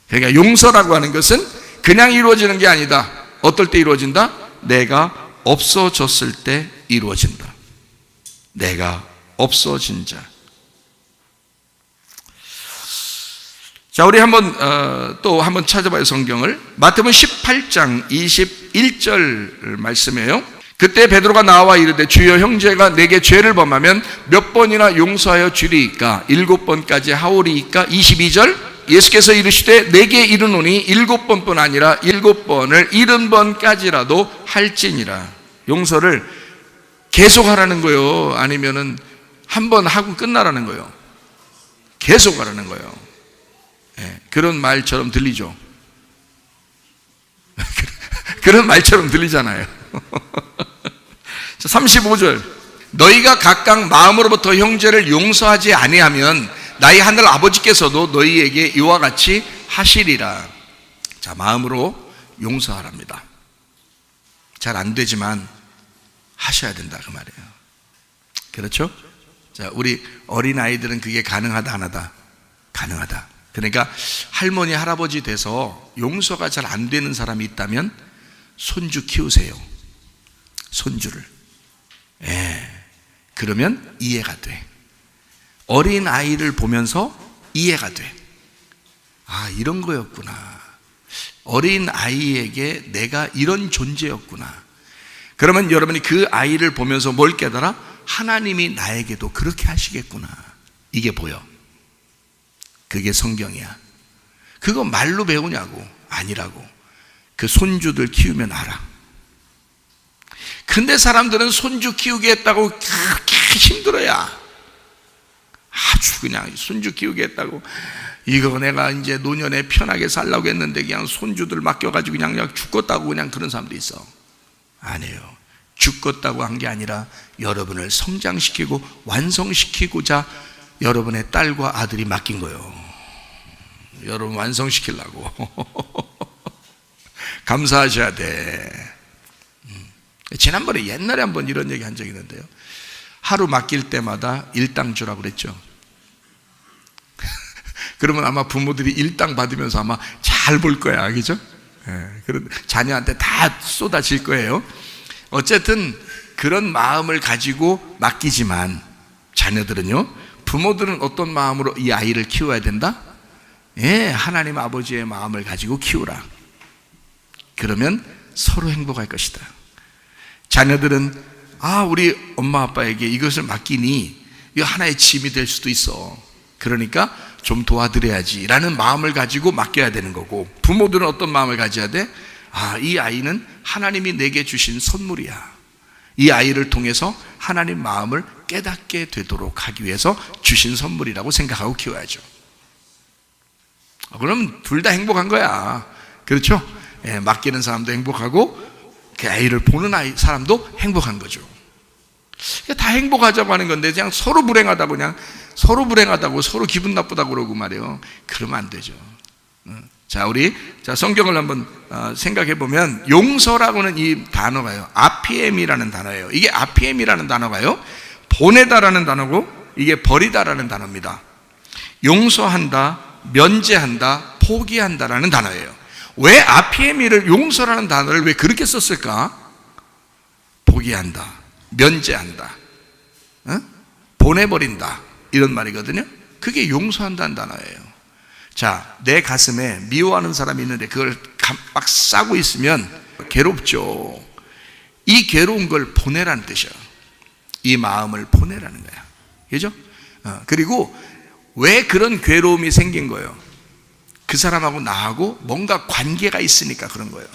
그러니까 용서라고 하는 것은 그냥 이루어지는 게 아니다. 어떨 때 이루어진다? 내가 없어졌을 때 이루어진다. 내가 없어진 자. 자, 우리 또 한번 찾아봐요, 성경을. 마태복음 18장 21절 말씀이에요. 그때 베드로가 나와 이르되 주여, 형제가 내게 죄를 범하면 몇 번이나 용서하여 주리이까? 7번까지 하오리이까? 22절 예수께서 이르시되 내게 이르노니 7번뿐 아니라 7번을 70번까지라도 할지니라. 용서를 계속 하라는 거예요? 아니면은 한 번 하고 끝나라는 거예요? 계속 하라는 거예요. 네, 그런 말처럼 들리죠. 그런 말처럼 들리잖아요. 35절 너희가 각각 마음으로부터 형제를 용서하지 아니하면 나의 하늘 아버지께서도 너희에게 이와 같이 하시리라. 자, 마음으로 용서하랍니다. 잘 안 되지만 하셔야 된다, 그 말이에요. 그렇죠? 자, 우리 어린아이들은 그게 가능하다 안 하다? 가능하다. 그러니까 할머니 할아버지 돼서 용서가 잘 안 되는 사람이 있다면 손주 키우세요. 손주를. 그러면 이해가 돼. 어린 아이를 보면서 이해가 돼. 아, 이런 거였구나. 어린 아이에게 내가 이런 존재였구나. 그러면 여러분이 그 아이를 보면서 뭘 깨달아? 하나님이 나에게도 그렇게 하시겠구나. 이게 보여. 그게 성경이야. 그거 말로 배우냐고? 아니라고. 그 손주들 키우면 알아. 근데 사람들은 손주 키우겠다고 그렇게 힘들어야 아주 그냥 손주 키우겠다고, 이거 내가 이제 노년에 편하게 살라고 했는데 그냥 손주들 맡겨가지고 그냥 죽겠다고 그냥 그런 사람도 있어. 아니에요. 죽겠다고 한 게 아니라 여러분을 성장시키고 완성시키고자 여러분의 딸과 아들이 맡긴 거예요. 여러분 완성시키려고. 감사하셔야 돼. 지난번에 옛날에 한번 이런 얘기 한 적이 있는데요. 하루 맡길 때마다 일당 주라고 그랬죠. 그러면 아마 부모들이 일당 받으면서 아마 잘 볼 거야, 그죠? 그런 자녀한테 다 쏟아질 거예요. 어쨌든 그런 마음을 가지고 맡기지만 자녀들은요, 부모들은 어떤 마음으로 이 아이를 키워야 된다? 하나님 아버지의 마음을 가지고 키우라. 그러면 서로 행복할 것이다. 자녀들은 우리 엄마 아빠에게 이것을 맡기니 이거 하나의 짐이 될 수도 있어. 그러니까 좀 도와드려야지 라는 마음을 가지고 맡겨야 되는 거고, 부모들은 어떤 마음을 가져야 돼? 이 아이는 하나님이 내게 주신 선물이야. 이 아이를 통해서 하나님 마음을 깨닫게 되도록 하기 위해서 주신 선물이라고 생각하고 키워야죠. 그럼 둘 다 행복한 거야. 그렇죠? 맡기는 사람도 행복하고 그 아이를 보는 사람도 행복한 거죠. 다 행복하자고 하는 건데 그냥 서로 불행하다고, 그냥 서로 불행하다고, 서로 기분 나쁘다고 그러고 말이에요. 그러면 안 되죠. 자, 우리 성경을 한번 생각해 보면 용서라고는 이 단어가요, 아피엠이라는 단어예요. 이게 아피엠이라는 단어가요, 보내다라는 단어고 이게 버리다라는 단어입니다. 용서한다, 면제한다, 포기한다라는 단어예요. 왜 아피엠이를, 용서라는 단어를 왜 그렇게 썼을까? 포기한다, 면제한다, 보내버린다, 이런 말이거든요. 그게 용서한다는 단어예요. 자, 내 가슴에 미워하는 사람이 있는데 그걸 막 싸고 있으면 괴롭죠. 이 괴로운 걸 보내라는 뜻이야. 이 마음을 보내라는 거야. 그죠? 그리고 왜 그런 괴로움이 생긴 거예요? 그 사람하고 나하고 뭔가 관계가 있으니까 그런 거예요.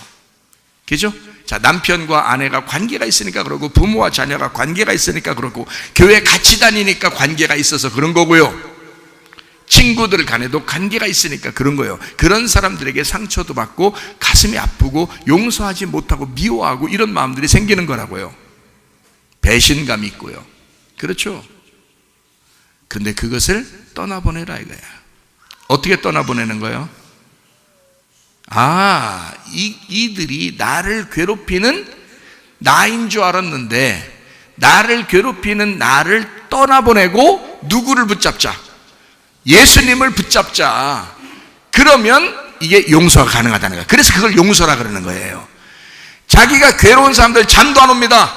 그죠? 자, 남편과 아내가 관계가 있으니까 그러고, 부모와 자녀가 관계가 있으니까 그러고, 교회 같이 다니니까 관계가 있어서 그런 거고요. 친구들 간에도 관계가 있으니까 그런 거예요. 그런 사람들에게 상처도 받고 가슴이 아프고 용서하지 못하고 미워하고 이런 마음들이 생기는 거라고요. 배신감이 있고요. 그렇죠? 근데 그것을 떠나보내라 이거야. 어떻게 떠나보내는 거예요? 이들이 나를 괴롭히는 나인 줄 알았는데 나를 괴롭히는 나를 떠나보내고 누구를 붙잡자? 예수님을 붙잡자. 그러면 이게 용서가 가능하다는 거예요. 그래서 그걸 용서라 그러는 거예요. 자기가 괴로운 사람들 잠도 안 옵니다.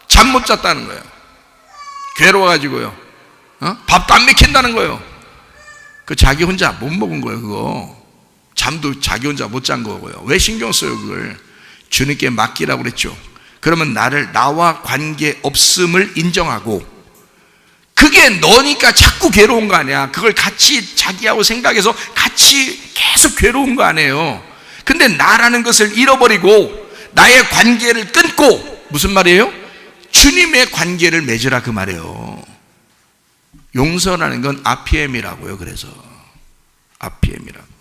잠 못 잤다는 거예요. 괴로워가지고요. 밥도 안 먹힌다는 거예요. 그 자기 혼자 못 먹은 거예요. 그거 잠도 자기 혼자 못 잔 거고요. 왜 신경 써요? 그걸 주님께 맡기라고 그랬죠. 그러면 나와 관계 없음을 인정하고, 그게 너니까 자꾸 괴로운 거 아니야. 그걸 같이 자기하고 생각해서 같이 계속 괴로운 거 아니에요. 근데 나라는 것을 잃어버리고 나의 관계를 끊고, 무슨 말이에요? 주님의 관계를 맺으라 그 말이에요. 용서라는 건 RPM이라고요. 그래서 RPM이라고.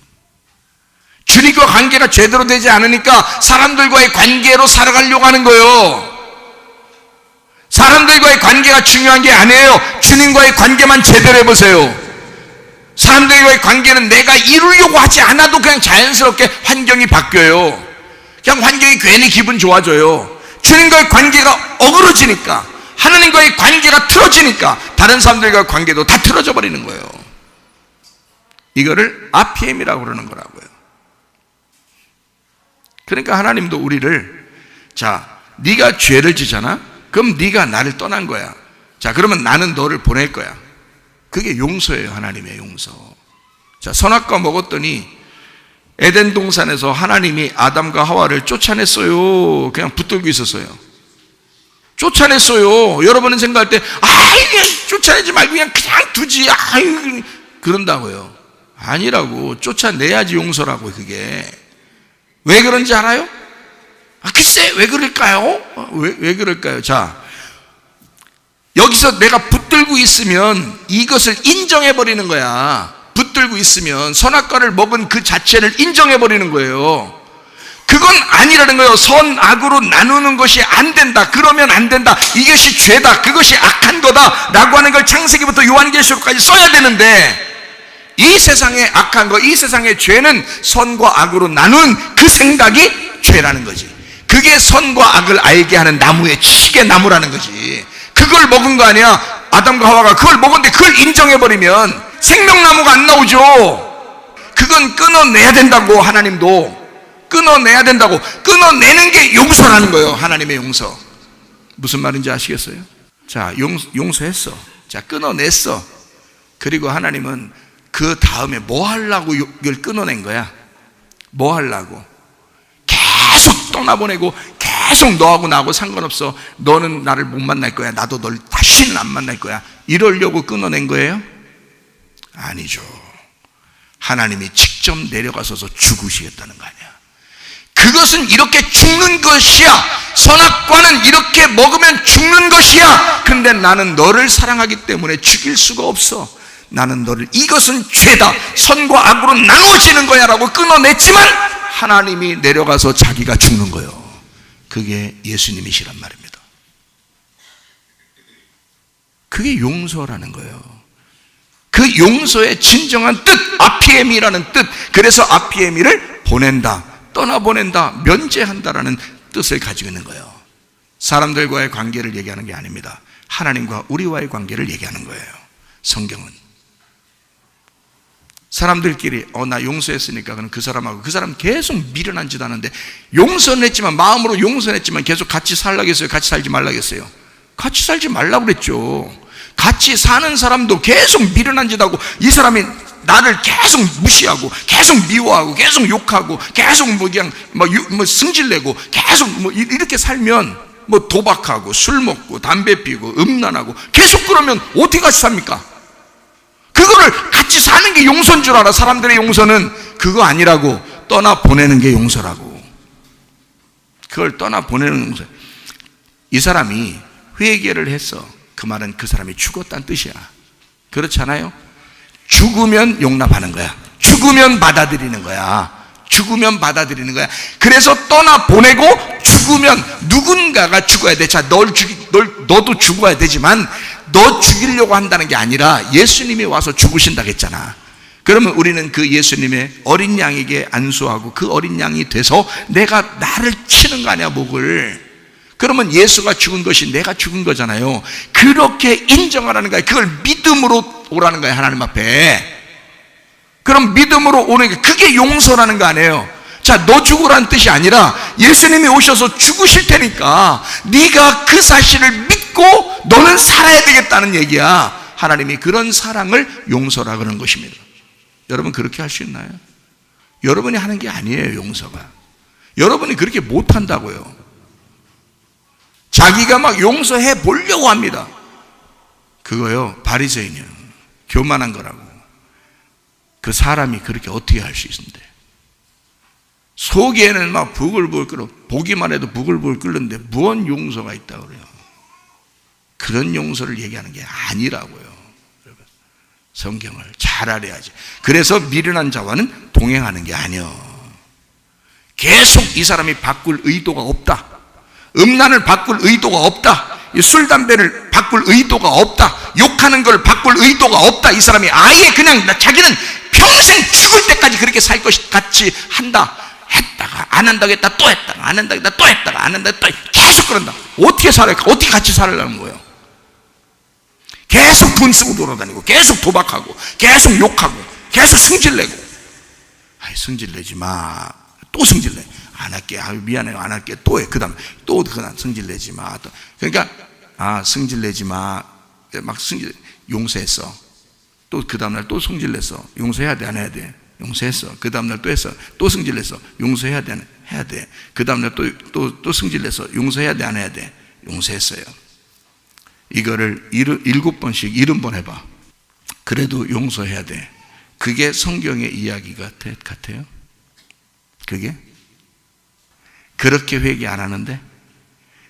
주님과 관계가 제대로 되지 않으니까 사람들과의 관계로 살아가려고 하는 거예요. 사람들과의 관계가 중요한 게 아니에요. 주님과의 관계만 제대로 해보세요. 사람들과의 관계는 내가 이루려고 하지 않아도 그냥 자연스럽게 환경이 바뀌어요. 그냥 환경이 괜히 기분 좋아져요. 주님과의 관계가 어그러지니까, 하나님과의 관계가 틀어지니까 다른 사람들과의 관계도 다 틀어져 버리는 거예요. 이거를 RPM이라고 그러는 거라고요. 그러니까 하나님도 우리를, 자, 네가 죄를 지잖아? 그럼 네가 나를 떠난 거야. 자, 그러면 나는 너를 보낼 거야. 그게 용서예요. 하나님의 용서. 자, 선악과 먹었더니 에덴 동산에서 하나님이 아담과 하와를 쫓아냈어요. 그냥 붙들고 있었어요. 쫓아냈어요. 여러분은 생각할 때 그냥 쫓아내지 말고 그냥 두지 그런다고요. 아니라고. 쫓아내야지 용서라고. 그게 왜 그런지 알아요? 글쎄 왜 그럴까요? 왜 그럴까요? 자, 여기서 내가 붙들고 있으면 이것을 인정해버리는 거야. 붙들고 있으면 선악과를 먹은 그 자체를 인정해버리는 거예요. 그건 아니라는 거예요. 선악으로 나누는 것이 안 된다. 그러면 안 된다. 이것이 죄다. 그것이 악한 거다. 라고 하는 걸 창세기부터 요한계시록까지 써야 되는데, 이 세상의 악한 거, 이 세상의 죄는 선과 악으로 나눈 그 생각이 죄라는 거지. 그게 선과 악을 알게 하는 나무의 지식의 나무라는 거지. 그걸 먹은 거 아니야. 아담과 하와가 그걸 먹었는데 그걸 인정해버리면 생명나무가 안 나오죠. 그건 끊어내야 된다고. 하나님도 끊어내야 된다고. 끊어내는 게 용서라는 거예요. 하나님의 용서. 무슨 말인지 아시겠어요? 자, 용서했어. 자, 끊어냈어. 그리고 하나님은 그 다음에 뭐 하려고 이걸 끊어낸 거야? 뭐 하려고? 계속 떠나보내고 계속 너하고 나하고 상관없어. 너는 나를 못 만날 거야. 나도 널 다시는 안 만날 거야. 이러려고 끊어낸 거예요? 아니죠. 하나님이 직접 내려가서서 죽으시겠다는 거 아니야. 그것은 이렇게 죽는 것이야. 선악과는 이렇게 먹으면 죽는 것이야. 근데 나는 너를 사랑하기 때문에 죽일 수가 없어. 나는 너를, 이것은 죄다. 선과 악으로 나눠지는 거야 라고 끊어냈지만 하나님이 내려가서 자기가 죽는 거예요. 그게 예수님이시란 말입니다. 그게 용서라는 거예요. 그 용서의 진정한 뜻, RPM이라는 뜻. 그래서 RPM이를 보낸다, 떠나보낸다, 면제한다라는 뜻을 가지고 있는 거예요. 사람들과의 관계를 얘기하는 게 아닙니다. 하나님과 우리와의 관계를 얘기하는 거예요. 성경은 사람들끼리 나 용서했으니까 그럼 그 사람하고, 그 사람 계속 미련한 짓 하는데 용서는 했지만, 마음으로 용서는 했지만 계속 같이 살라겠어요? 같이 살지 말라겠어요? 같이 살지 말라고 그랬죠. 같이 사는 사람도 계속 미련한 짓 하고, 이 사람이 나를 계속 무시하고 계속 미워하고 계속 욕하고 계속 그냥 승질내고 계속 이렇게 살면 도박하고 술 먹고 담배 피우고 음란하고 계속 그러면 어떻게 같이 삽니까? 그거를 같이 사는 게 용서인 줄 알아. 사람들의 용서는 그거 아니라고. 떠나보내는 게 용서라고. 그걸 떠나보내는 용서. 이 사람이 회개를 했어. 그 말은 그 사람이 죽었다는 뜻이야. 그렇지 않아요? 죽으면 용납하는 거야. 죽으면 받아들이는 거야. 죽으면 받아들이는 거야. 그래서 떠나 보내고 죽으면 누군가가 죽어야 돼. 자, 너도 죽어야 되지만 너 죽이려고 한다는 게 아니라 예수님이 와서 죽으신다고 했잖아. 그러면 우리는 그 예수님의 어린 양에게 안수하고 그 어린 양이 돼서 내가 나를 치는 거 아니야, 목을. 그러면 예수가 죽은 것이 내가 죽은 거잖아요. 그렇게 인정하라는 거야. 그걸 믿음으로 오라는 거야, 하나님 앞에. 그럼 믿음으로 오는 게 그게 용서라는 거 아니에요. 자, 너 죽으라는 뜻이 아니라 예수님이 오셔서 죽으실 테니까 네가 그 사실을 믿고 너는 살아야 되겠다는 얘기야. 하나님이 그런 사랑을 용서라 그러는 것입니다. 여러분 그렇게 할 수 있나요? 여러분이 하는 게 아니에요, 용서가. 여러분이 그렇게 못한다고요. 자기가 막 용서해 보려고 합니다. 그거요, 바리새인이요, 교만한 거라고. 그 사람이 그렇게 어떻게 할 수 있는데? 속에는 막 부글부글 끓어. 보기만 해도 부글부글 끓는데 무언 용서가 있다고 그래요. 그런 용서를 얘기하는 게 아니라고요. 여러분, 성경을 잘 알아야지. 그래서 미련한 자와는 동행하는 게 아니요. 계속 이 사람이 바꿀 의도가 없다. 음란을 바꿀 의도가 없다. 술, 담배를 바꿀 의도가 없다. 욕하는 걸 바꿀 의도가 없다. 이 사람이 아예 그냥 자기는 평생 죽을 때까지 그렇게 살 것 같이 한다. 했다가 안 한다고 했다 또 했다가 안 한다고 했다 또 했다가 안 한다고 했다 계속 그런다. 어떻게 살아요? 어떻게 같이 살으려는 거예요? 계속 돈 쓰고 돌아다니고 계속 도박하고 계속 욕하고 계속 승질내고. 아이, 승질내지 마. 또 승질내. 안 할게. 아유, 미안해요. 안 할게. 또 해. 그 다음에 또 그냥 승질내지 마. 또. 그러니까 승질내지 마. 막 용서했어. 또 그 다음날 또 승질냈어. 용서해야 돼, 안 해야 돼? 용서했어. 그 다음날 또 했어. 또 승질냈어. 용서해야 돼, 안 해야 돼? 그 다음날 또 승질냈어. 용서해야 돼, 안 해야 돼? 용서했어요. 이거를 7번씩 70번 해봐. 그래도 용서해야 돼. 그게 성경의 이야기 같아요? 그게? 그렇게 회개 안 하는데?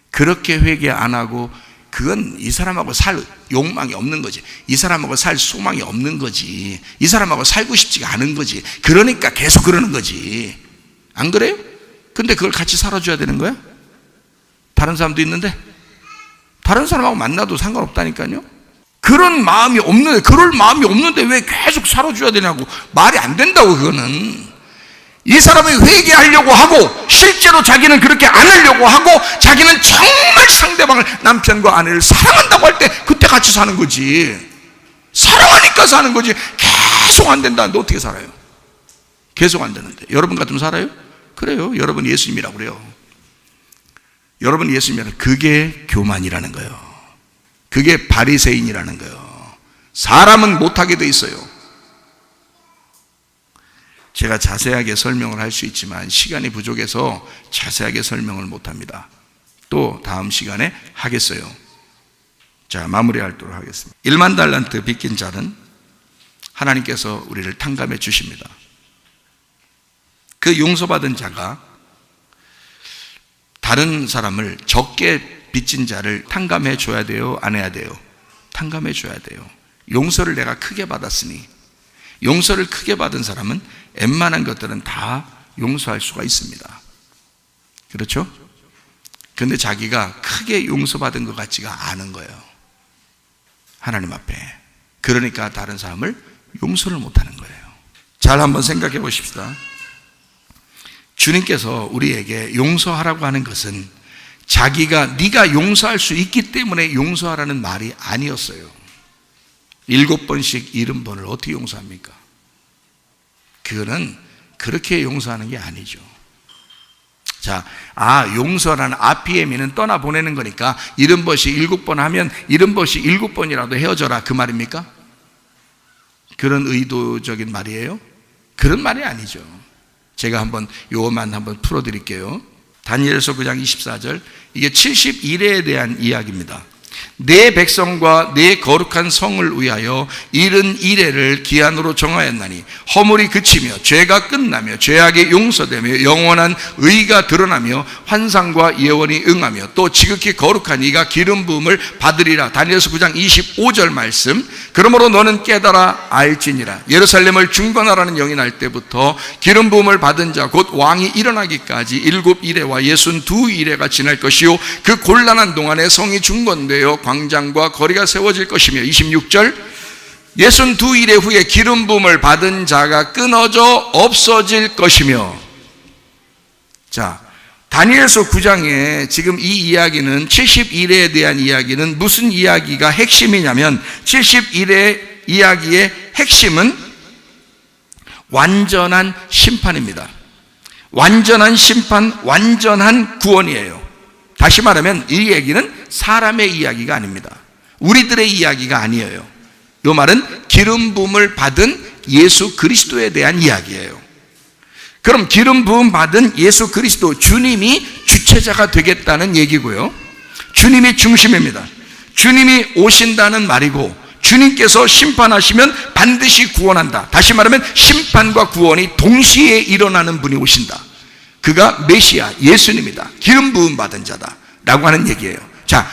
그렇게 회개 안 하고 그건 이 사람하고 살 욕망이 없는 거지. 이 사람하고 살 소망이 없는 거지. 이 사람하고 살고 싶지가 않은 거지. 그러니까 계속 그러는 거지. 안 그래요? 근데 그걸 같이 살아줘야 되는 거야? 다른 사람도 있는데? 다른 사람하고 만나도 상관없다니까요. 그럴 마음이 없는데 왜 계속 살아줘야 되냐고. 말이 안 된다고. 그거는 이 사람이 회개하려고 하고 실제로 자기는 그렇게 안 하려고 하고 자기는 정말 상대방을, 남편과 아내를 사랑한다고 할 때 그때 같이 사는 거지. 사랑하니까 사는 거지. 계속 안 된다는데 어떻게 살아요? 계속 안 되는데 여러분 같으면 살아요? 그래요. 여러분 예수님이라고 그래요. 여러분 예수님이라는, 그게 교만이라는 거예요. 그게 바리새인이라는 거예요. 사람은 못하게 돼 있어요. 제가 자세하게 설명을 할 수 있지만 시간이 부족해서 자세하게 설명을 못합니다. 또 다음 시간에 하겠어요. 자, 마무리하도록 하겠습니다. 1만 달란트 빚긴 자는 하나님께서 우리를 탕감해 주십니다. 그 용서받은 자가 다른 사람을, 적게 빚진 자를 탕감해 줘야 돼요? 안 해야 돼요? 탕감해 줘야 돼요. 용서를 내가 크게 받았으니, 용서를 크게 받은 사람은 웬만한 것들은 다 용서할 수가 있습니다. 그렇죠? 그런데 자기가 크게 용서받은 것 같지가 않은 거예요, 하나님 앞에. 그러니까 다른 사람을 용서를 못하는 거예요. 잘 한번 생각해 보십시다. 주님께서 우리에게 용서하라고 하는 것은 자기가 네가 용서할 수 있기 때문에 용서하라는 말이 아니었어요. 7번씩 70번을 어떻게 용서합니까? 그거는 그렇게 용서하는 게 아니죠. 자, 용서라는 아피에미는 떠나보내는 거니까 70번씩 7번 하면 70번씩 7번이라도 헤어져라, 그 말입니까? 그런 의도적인 말이에요? 그런 말이 아니죠. 제가 요것만 한번 풀어드릴게요. 다니엘서 9장 24절, 이게 71회에 대한 이야기입니다. 내 백성과 내 거룩한 성을 위하여 71회를 기한으로 정하였나니 허물이 그치며 죄가 끝나며 죄악이 용서되며 영원한 의가 드러나며 환상과 예언이 응하며 또 지극히 거룩한 이가 기름 부음을 받으리라. 다니엘서 9장 25절 말씀. 그러므로 너는 깨달아 알지니라. 예루살렘을 중건하라는 영이 날 때부터 기름 부음을 받은 자 곧 왕이 일어나기까지 7이레와 62이레가 지날 것이요 그 곤란한 동안에 성이 중건되어 광장과 거리가 세워질 것이며 26절 62일의 후에 기름 부음을 받은 자가 끊어져 없어질 것이며. 자, 다니엘서 9장에 지금 이 이야기는 71회에 대한 이야기는 무슨 이야기가 핵심이냐면 71회 이야기의 핵심은 완전한 심판입니다. 완전한 심판, 완전한 구원이에요. 다시 말하면 이 얘기는 사람의 이야기가 아닙니다. 우리들의 이야기가 아니에요. 이 말은 기름 부음을 받은 예수 그리스도에 대한 이야기예요. 그럼 기름 부음 받은 예수 그리스도, 주님이 주체자가 되겠다는 얘기고요. 주님이 중심입니다. 주님이 오신다는 말이고 주님께서 심판하시면 반드시 구원한다. 다시 말하면 심판과 구원이 동시에 일어나는 분이 오신다. 그가 메시아, 예수님이다. 기름 부음 받은 자다 라고 하는 얘기예요. 자,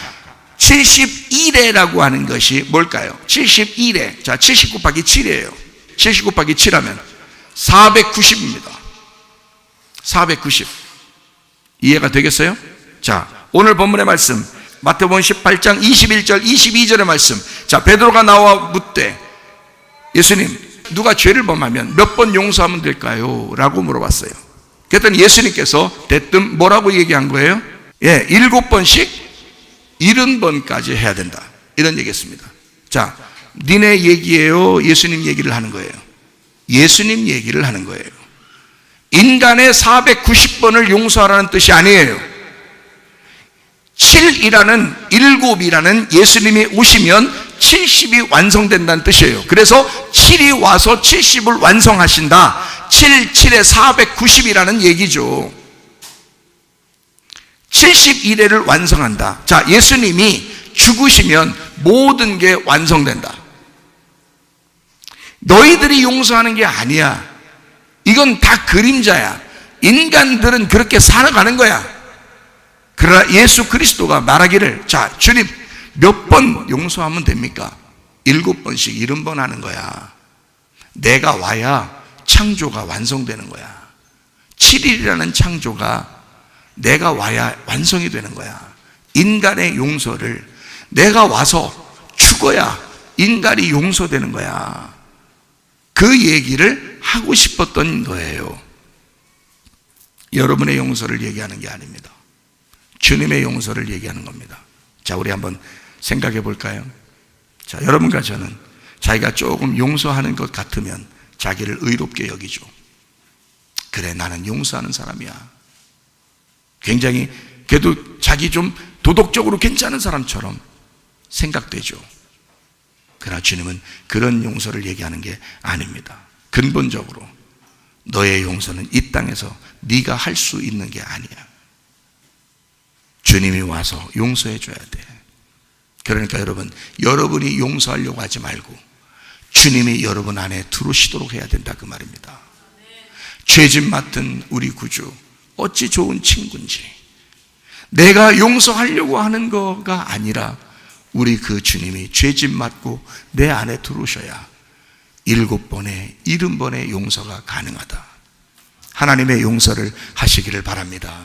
71회라고 하는 것이 뭘까요? 71회. 자, 70 곱하기 7이에요. 70 곱하기 7하면 490입니다. 490. 이해가 되겠어요? 자, 오늘 본문의 말씀 마태복음 18장 21절 22절의 말씀. 자, 베드로가 나와 묻되 예수님, 누가 죄를 범하면 몇 번 용서하면 될까요? 라고 물어봤어요. 그랬더니 예수님께서 대뜸 뭐라고 얘기한 거예요? 7번씩 70번까지 해야 된다. 이런 얘기했습니다. 자, 니네 얘기예요? 예수님 얘기를 하는 거예요? 예수님 얘기를 하는 거예요. 인간의 490번을 용서하라는 뜻이 아니에요. 7이라는 예수님이 오시면 70이 완성된다는 뜻이에요. 그래서 7이 와서 70을 완성하신다. 7, 7에 490이라는 얘기죠. 71회를 완성한다. 자, 예수님이 죽으시면 모든 게 완성된다. 너희들이 용서하는 게 아니야. 이건 다 그림자야. 인간들은 그렇게 살아가는 거야. 그러나 예수 그리스도가 말하기를, 자, 주님 몇 번 용서하면 됩니까? 7번씩 70번 하는 거야. 내가 와야 창조가 완성되는 거야. 7일이라는 창조가 내가 와야 완성이 되는 거야. 인간의 용서를 내가 와서 죽어야 인간이 용서되는 거야. 그 얘기를 하고 싶었던 거예요. 여러분의 용서를 얘기하는 게 아닙니다. 주님의 용서를 얘기하는 겁니다. 자, 우리 한번 생각해 볼까요? 자, 여러분과 저는 자기가 조금 용서하는 것 같으면 자기를 의롭게 여기죠. 그래, 나는 용서하는 사람이야. 굉장히 그래도 자기 좀 도덕적으로 괜찮은 사람처럼 생각되죠. 그러나 주님은 그런 용서를 얘기하는 게 아닙니다. 근본적으로 너의 용서는 이 땅에서 네가 할 수 있는 게 아니야. 주님이 와서 용서해 줘야 돼. 그러니까 여러분, 여러분이 용서하려고 하지 말고 주님이 여러분 안에 들어오시도록 해야 된다, 그 말입니다. 죄짐 맡은 우리 구주, 어찌 좋은 친구인지. 내가 용서하려고 하는 거가 아니라 우리 그 주님이 죄짐 맡고 내 안에 들어오셔야 7번에 70번의 용서가 가능하다. 하나님의 용서를 하시기를 바랍니다.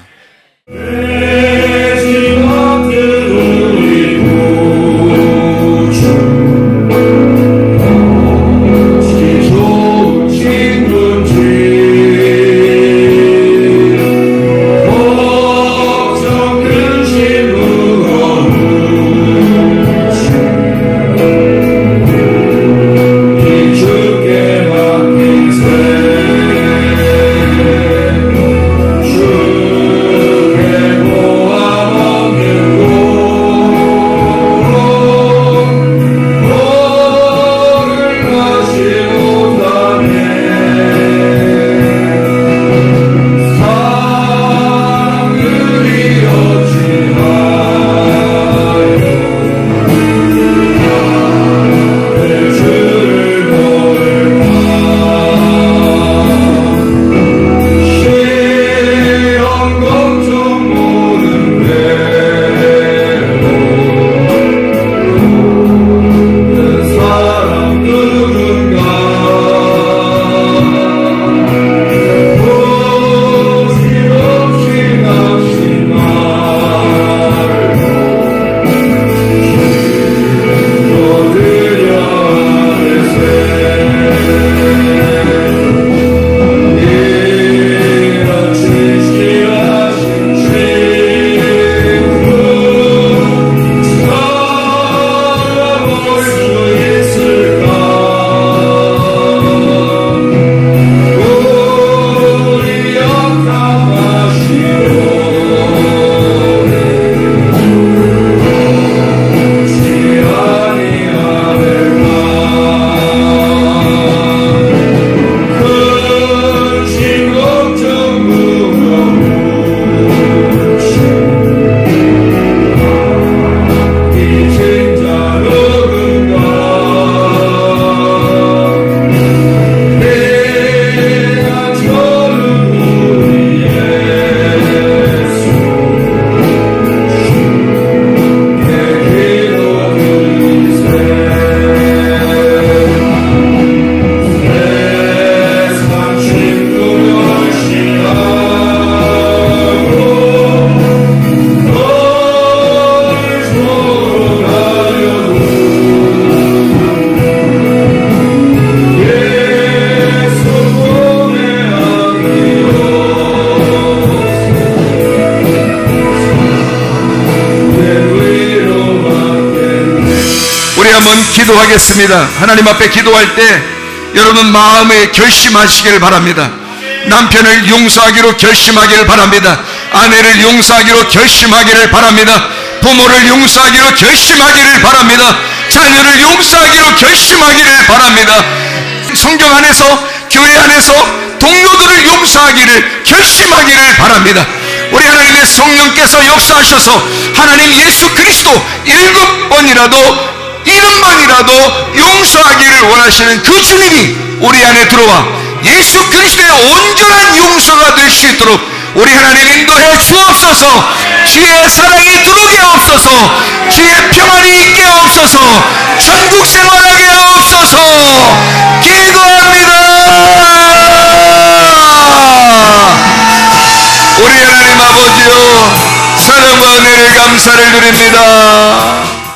한번 기도하겠습니다. 하나님 앞에 기도할 때 여러분 마음에 결심하시길 바랍니다. 남편을 용서하기로 결심하기를 바랍니다. 아내를 용서하기로 결심하기를 바랍니다. 부모를 용서하기로 결심하기를 바랍니다. 자녀를 용서하기로 결심하기를 바랍니다. 성경 안에서, 교회 안에서 동료들을 용서하기를 결심하기를 바랍니다. 우리 하나님의 성령께서 역사하셔서 하나님 예수 그리스도 7번이라도 70번이라도 용서하기를 원하시는 그 주님이 우리 안에 들어와 예수 그리스도의 온전한 용서가 될 수 있도록 우리 하나님 인도해 주옵소서. 주의 사랑이 들어오게 하옵소서. 주의 평안이 있게 하옵소서. 천국 생활하게 하옵소서. 기도합니다. 우리 하나님 아버지요, 사랑과 은혜를 감사를 드립니다.